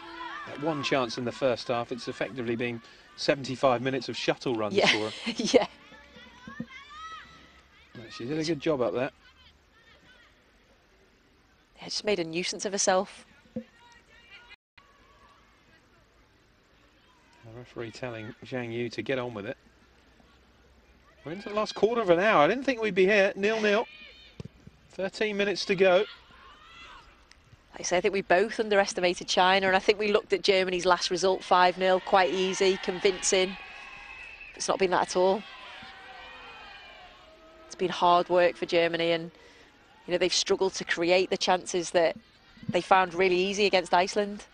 one chance in the first half, it's effectively been 75 minutes of shuttle runs for her. Yeah. She did a good job up there. Yeah, just made a nuisance of herself. The referee telling Zhang Yu to get on with it. We're into the last quarter of an hour. I didn't think we'd be here. 0-0. 13 minutes to go. Like I say, I think we both underestimated China, and I think we looked at Germany's last result, 5-0, quite easy, convincing. But it's not been that at all. It's been hard work for Germany, and you know, they've struggled to create the chances that they found really easy against Iceland.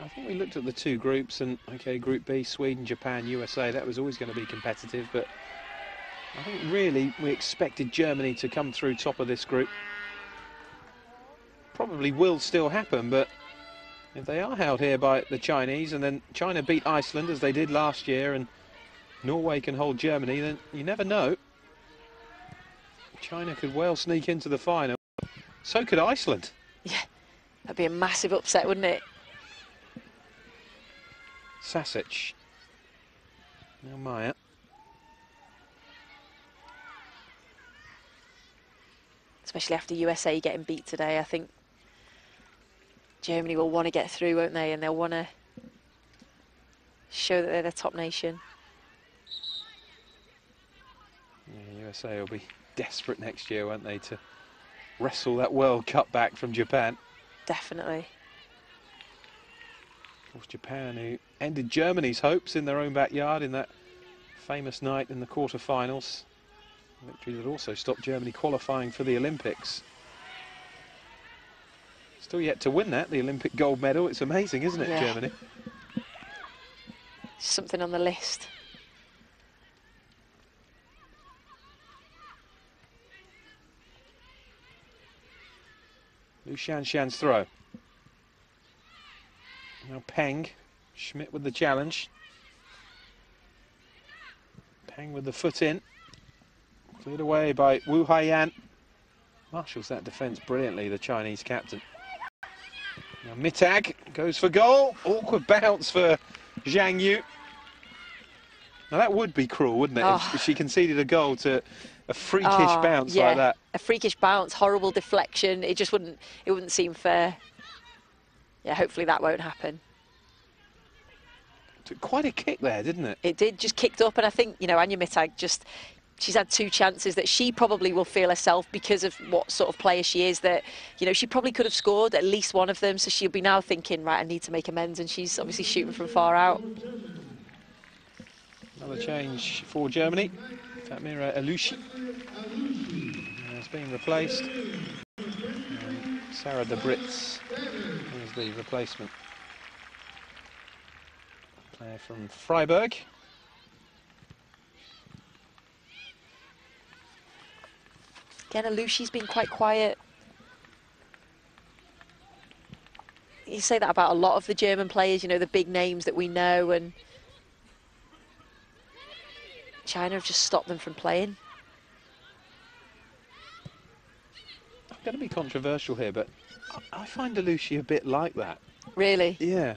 I think we looked at the two groups, and okay, Group B, Sweden, Japan, USA, that was always going to be competitive, but I think really we expected Germany to come through top of this group. Probably will still happen, but if they are held here by the Chinese, and then China beat Iceland as they did last year, and Norway can hold Germany, then you never know. China could well sneak into the final. So could Iceland. Yeah, that'd be a massive upset, wouldn't it? Sasic. Now Maya. Especially after USA getting beat today, I think Germany will want to get through, won't they? And they'll want to show that they're the top nation. Yeah, USA will be desperate next year, won't they, to wrestle that World Cup back from Japan. Definitely. Of course, Japan, who ended Germany's hopes in their own backyard in that famous night in the quarter-finals. A victory that also stopped Germany qualifying for the Olympics. Still yet to win that, the Olympic gold medal. It's amazing, isn't it, yeah. Germany? Something on the list. Liu Shanshan's throw. Now Peng. Schmidt with the challenge. Peng with the foot in. Cleared away by Wu Haiyan. Marshals that defence brilliantly, the Chinese captain. Now Mittag goes for goal. Awkward bounce for Zhang Yu. Now that would be cruel, wouldn't it, if she conceded a goal to a freakish bounce like that. A freakish bounce, horrible deflection. It just wouldn't seem fair. Yeah, hopefully that won't happen. Took quite a kick there, didn't it? It did, just kicked up, and I think, you know, Anya Mittag she's had two chances that she probably will feel herself because of what sort of player she is, that, you know, she probably could have scored at least one of them, so she'll be now thinking, right, I need to make amends, and she's obviously shooting from far out. Another change for Germany. Fatmira Alushi has been replaced. And Sarah de Brits is the replacement. Player from Freiburg. Again, Alushi's been quite quiet. You say that about a lot of the German players, you know, the big names that we know, and China have just stopped them from playing. I'm going to be controversial here, but I find Alushi a bit like that. Really? Yeah.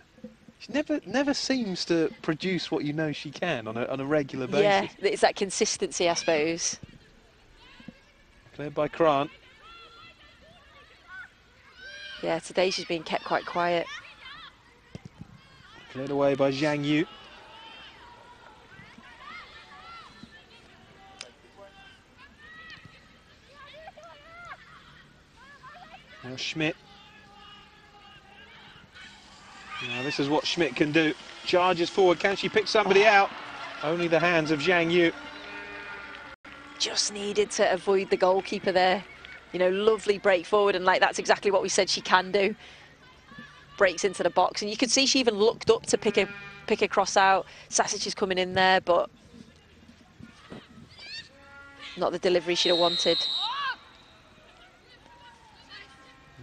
She never seems to produce what you know she can on a regular basis. Yeah, it's that consistency, I suppose. Cleared by Krant. Yeah, today she's been kept quite quiet. Cleared away by Zhang Yu. Now Schmidt. Now this is what Schmidt can do. Charges forward. Can she pick somebody out? Only the hands of Zhang Yu. Just needed to avoid the goalkeeper there. You know, lovely break forward, and like that's exactly what we said she can do. Breaks into the box, and you could see she even looked up to pick pick a cross out. Sasic is coming in there, but not the delivery she'd have wanted.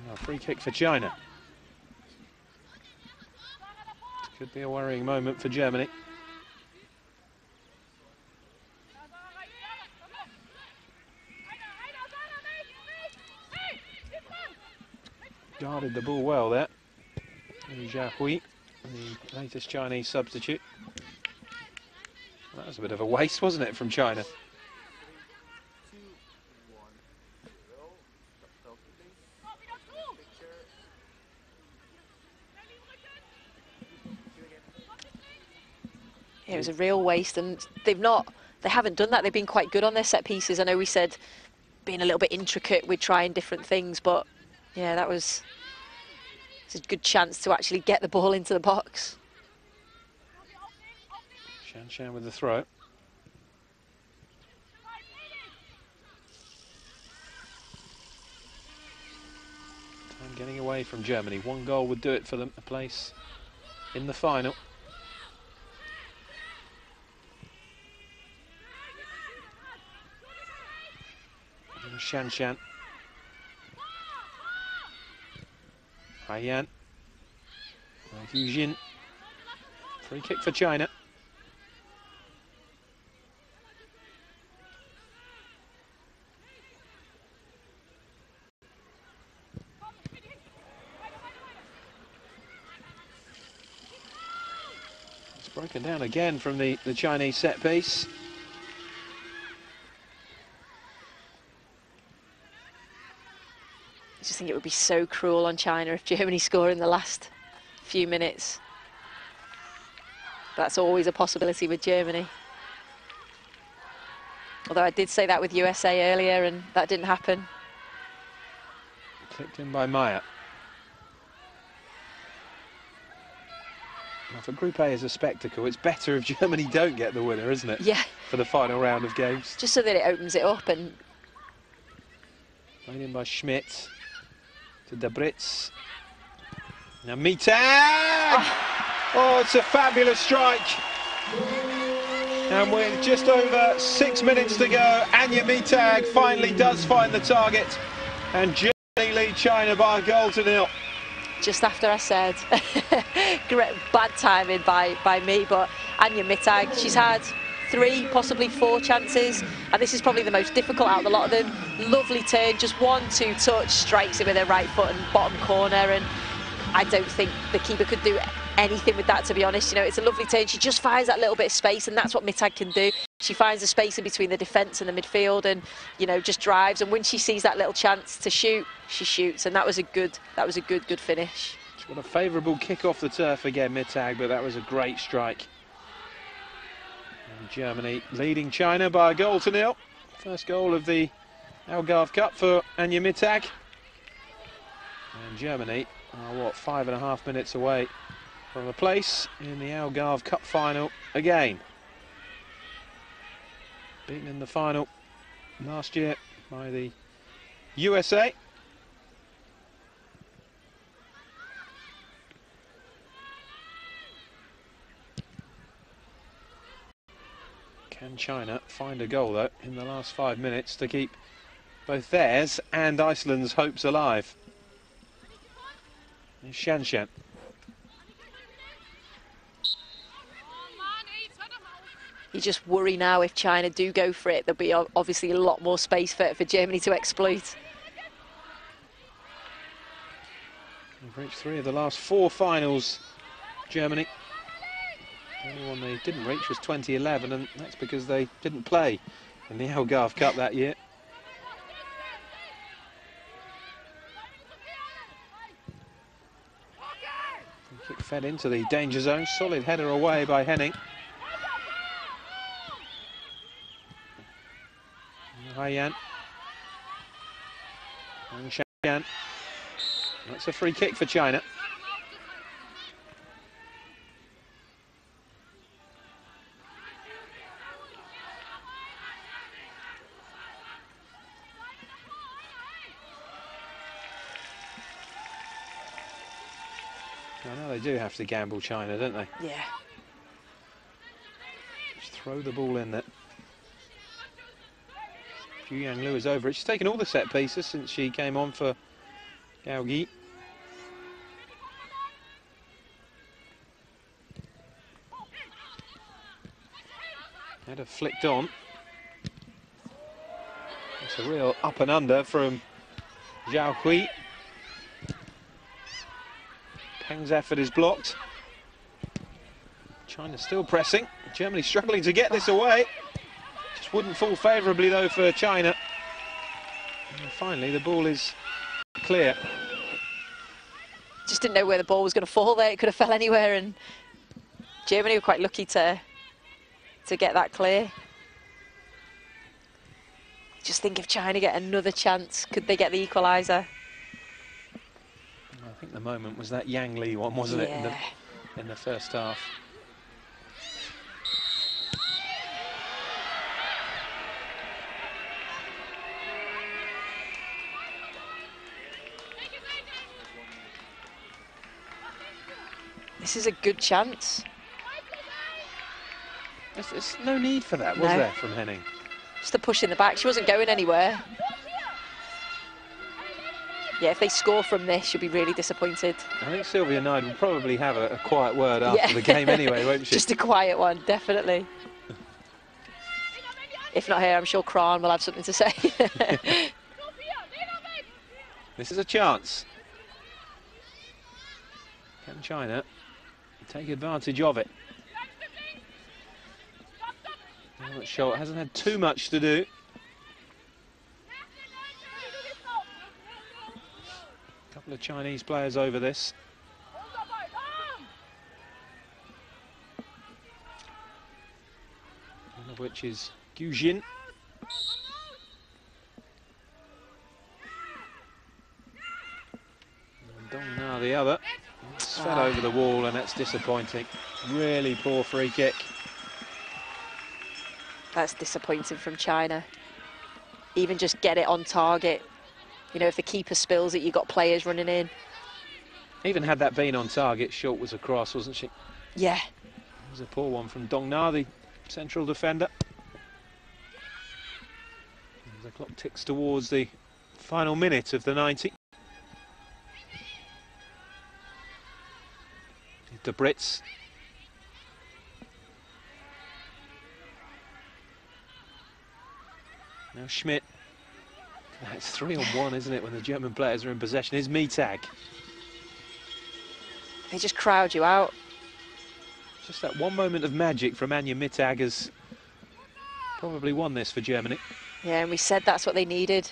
No, free kick for China. Could be a worrying moment for Germany. Guarded the ball well there. Jia Hui, the latest Chinese substitute. That was a bit of a waste, wasn't it, from China? Yeah, it was a real waste, and they haven't done that. They've been quite good on their set pieces. I know we said being a little bit intricate with trying different things, but yeah, it's a good chance to actually get the ball into the box. Shan with the throw. Time getting away from Germany. One goal would do it for them, a place in the final. Shan. Haiyan. Yujin. Free kick for China. It's broken down again from the Chinese set piece. I just think it would be so cruel on China if Germany score in the last few minutes. That's always a possibility with Germany. Although I did say that with USA earlier and that didn't happen. Clipped in by Maya. Now for Group A is a spectacle. It's better if Germany don't get the winner, isn't it? Yeah. For the final round of games. Just so that it opens it up. And played in by Schmidt. To Debritz. Now Mittag! Oh, it's a fabulous strike. And with just over 6 minutes to go, Anya Mittag finally does find the target. And Germany lead China by a goal to 0. Just after I said, great, bad timing by me, but Anya Mittag, she's had 3, possibly 4 chances, and this is probably the most difficult out of the lot of them. Lovely turn, just 1-2 touch, strikes it with her right foot and bottom corner, and I don't think the keeper could do anything with that, to be honest. You know, it's a lovely turn. She just finds that little bit of space, and that's what Mittag can do. She finds the space in between the defence and the midfield, and you know, just drives. And when she sees that little chance to shoot, she shoots, and that was a good finish. She's got a favourable kick off the turf again, Mittag, but that was a great strike. And Germany leading China by a goal to 0. First goal of the Algarve Cup for Anya Mittag. And Germany are, what, 5.5 minutes away from a place in the Algarve Cup final again. Beaten in the final last year by the USA. Can China find a goal, though, in the last 5 minutes to keep both theirs and Iceland's hopes alive? And Shan. You just worry now if China do go for it, there'll be obviously a lot more space for Germany to exploit. They've reached 3 of the last 4 finals, Germany. The only one they didn't reach was 2011, and that's because they didn't play in the Algarve Cup that year. Kick fed into the danger zone, solid header away by Henning. Haiyan. And Shan. That's a free kick for China. I know they do have to gamble, China, don't they? Yeah. throw the ball in there. Xu Yanglu is over it. She's taken all the set pieces since she came on for Gao Yi. Had her flicked on. It's a real up and under from Zhao Hui. Peng's effort is blocked. China still pressing. Germany struggling to get this away. Just wouldn't fall favourably though for China. And finally the ball is clear. Just didn't know where the ball was going to fall there. It could have fell anywhere, and Germany were quite lucky to get that clear. Just think if China get another chance, could they get the equaliser? I think the moment was that Yang Li one, wasn't it, in the first half. This is a good chance. There's no need for that, was there, from Henning? Just a push in the back. She wasn't going anywhere. Yeah, if they score from this, she'll be really disappointed. I think Sylvia Knight will probably have a quiet word after the game anyway, won't she? Just a quiet one, definitely. If not here, I'm sure Kran will have something to say. This is a chance. Can China take advantage of it? Now that Schultz hasn't had too much to do. A couple of Chinese players over this. One of which is Gu Jin. And Dong Na the other. It's fed over the wall, and that's disappointing. Really poor free kick. That's disappointing from China. Even just get it on target. You know, if the keeper spills it, you've got players running in. Even had that been on target, Schultz was across, wasn't she? Yeah. It was a poor one from Dong Na, the central defender. And the clock ticks towards the final minute of the 90. De Brits. Now Schmidt. It's 3-on-1, isn't it, when the German players are in possession? Here's Mittag. They just crowd you out. Just that one moment of magic from Anja Mittag has probably won this for Germany. Yeah, and we said that's what they needed.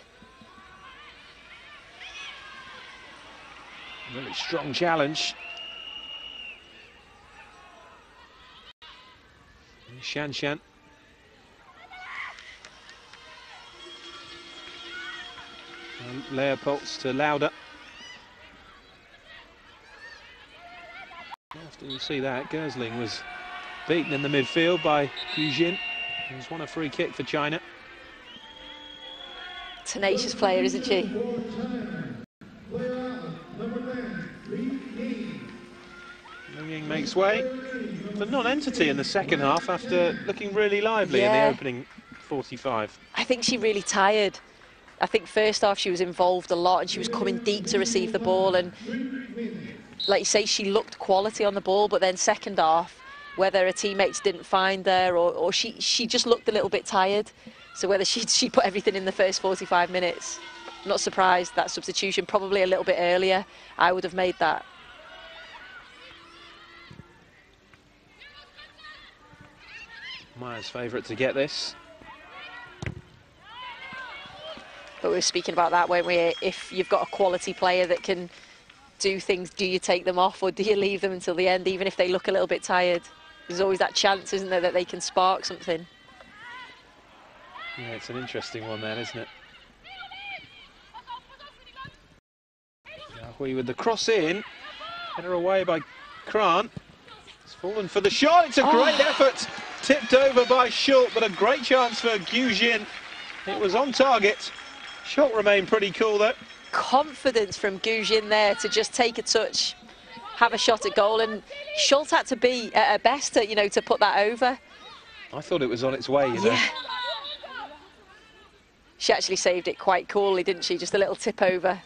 Really strong challenge. Shan Shan. Leopolds to Lauder. After you see that, Gersling was beaten in the midfield by Gu Jin, who's won a free kick for China. Tenacious player, isn't she? Liu Ying makes way. The non-entity in the second half after looking really lively in the opening 45. I think she really tired. I think first half she was involved a lot and she was coming deep to receive the ball, and like you say, she looked quality on the ball, but then second half, whether her teammates didn't find her or she just looked a little bit tired. So whether she put everything in the first 45 minutes, not surprised. That substitution probably a little bit earlier, I would have made that. Meyer's favourite to get this. But we were speaking about that, weren't we? If you've got a quality player that can do things, do you take them off or do you leave them until the end, even if they look a little bit tired? There's always that chance, isn't there, that they can spark something. Yeah, it's an interesting one then, isn't it? Hui with the cross in, header away by Kran. It's fallen for the shot. It's a great effort, tipped over by Schultz, but a great chance for Gu Jin. It was on target. Schultz remained pretty cool though. Confidence from Gu Jin there to just take a touch, have a shot at goal, and Schultz had to be at her best to, you know, to put that over. I thought it was on its way, you know. Yeah. She actually saved it quite coolly, didn't she? Just a little tip over.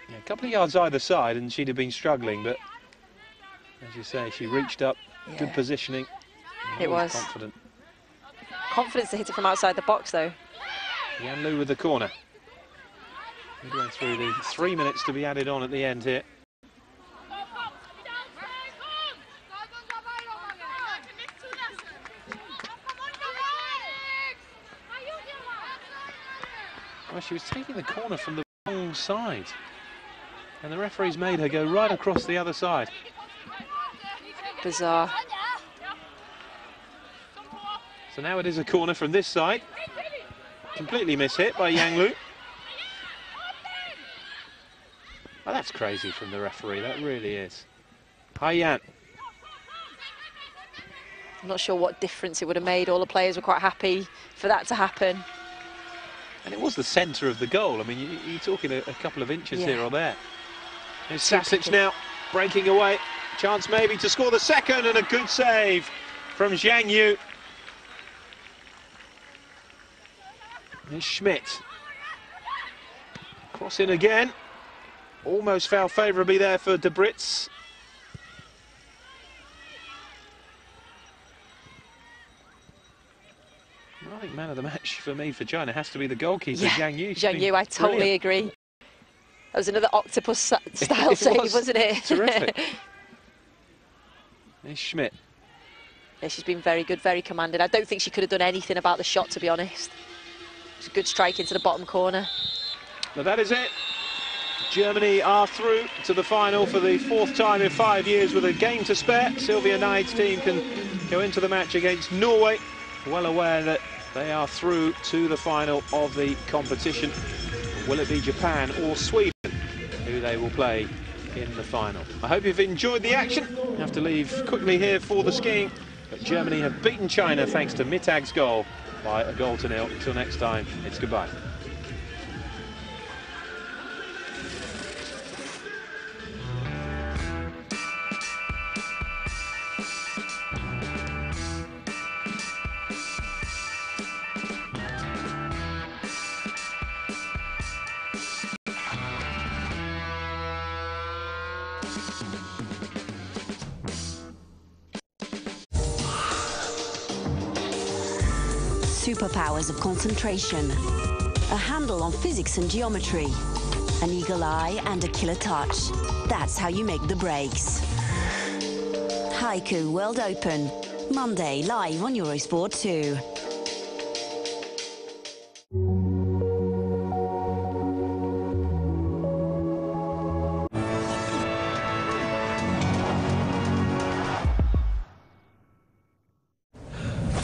Yeah, a couple of yards either side and she'd have been struggling, but as you say, she reached up, good positioning. It was. Confident. Confidence to hit it from outside the box, though. Yan Lu with the corner. Midway through the 3 minutes to be added on at the end here. Well, she was taking the corner from the wrong side, and the referee's made her go right across the other side. Bizarre. So now it is a corner from this side. Completely mishit by Yan Lu. Oh, that's crazy from the referee, that really is. Hi, Yan. I'm not sure what difference it would have made. All the players were quite happy for that to happen. And it was the centre of the goal. I mean, you're talking a couple of inches here or there. There's Sasic now breaking away. Chance maybe to score the second, and a good save from Zhang Yu. Here's Schmidt. Cross in again. Almost fell favourably there for De Brits. I think man of the match for me for China has to be the goalkeeper, Zhang Yu. Zhang Yu, I totally agree. That was another octopus-style save, wasn't it? Terrific. There's Schmidt. Yeah, she's been very good, very commanding. I don't think she could have done anything about the shot, to be honest. It's a good strike into the bottom corner. But that is it. Germany are through to the final for the 4th time in 5 years with a game to spare. Sylvia Nide's team can go into the match against Norway, well aware that they are through to the final of the competition. Will it be Japan or Sweden who they will play in the final? I hope you've enjoyed the action. I have to leave quickly here for the skiing, but Germany have beaten China thanks to Mittag's goal by 1-0. Until next time, it's goodbye. Superpowers of concentration, a handle on physics and geometry, an eagle eye and a killer touch. That's how you make the breaks. Haiku World Open, Monday, live on Eurosport 2.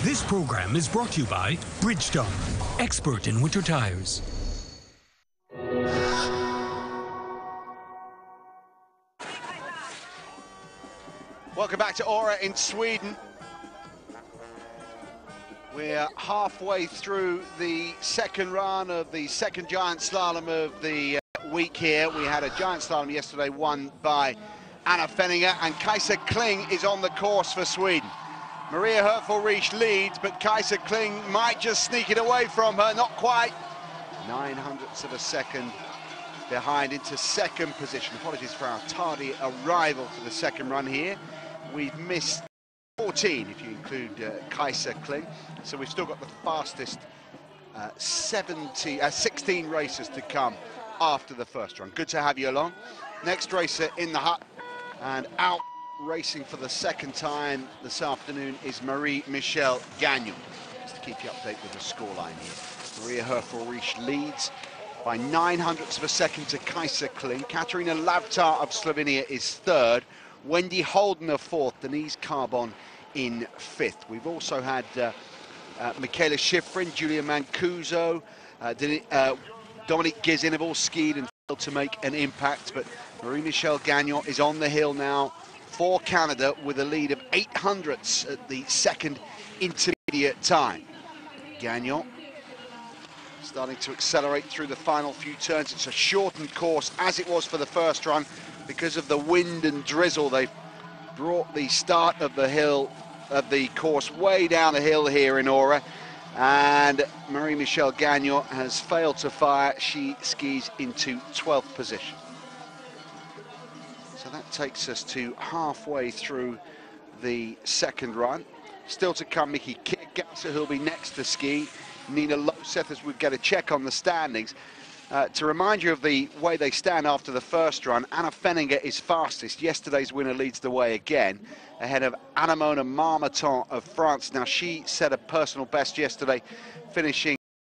This program is brought to you by Bridgestone, expert in winter tires. Welcome back to Åre in Sweden. We're halfway through the second run of the second giant slalom of the week here. We had a giant slalom yesterday won by Anna Fenninger, and Kajsa Kling is on the course for Sweden. Maria Herfel-Riesch leads, but Kajsa Kling might just sneak it away from her, not quite. 900ths of a second behind into second position. Apologies for our tardy arrival to the second run here. We've missed 14 if you include Kajsa Kling, so we've still got the fastest 16 races to come after the first run. Good to have you along. Next racer in the hut and out racing for the second time this afternoon is Marie-Michelle Gagnon. Just to keep you updated with the scoreline here. Maria Herfel-Riesch leads by 900ths of a second to Kajsa Kling. Katarina Lavtar of Slovenia is third. Wendy Holden of fourth. Denise Carbon in fifth. We've also had Michaela Schifrin, Julia Mancuso, Dominique Gizin have all skied and failed to make an impact, but Marie-Michelle Gagnon is on the hill now for Canada with a lead of 800ths at the second intermediate time. Gagnon starting to accelerate through the final few turns. It's a shortened course, as it was for the first run. Because of the wind and drizzle, they've brought the start of the hill of the course, way down the hill here in Aura. And Marie-Michelle Gagnon has failed to fire. She skis into 12th position. So that takes us to halfway through the second run. Still to come, Mickey Kirkgasser, who'll be next to ski. Nina Loseth, as we get a check on the standings. To remind you of the way they stand after the first run, Anna Fenninger is fastest. Yesterday's winner leads the way again, ahead of Anna-Mona Marmotton of France. Now, she set a personal best yesterday, finishing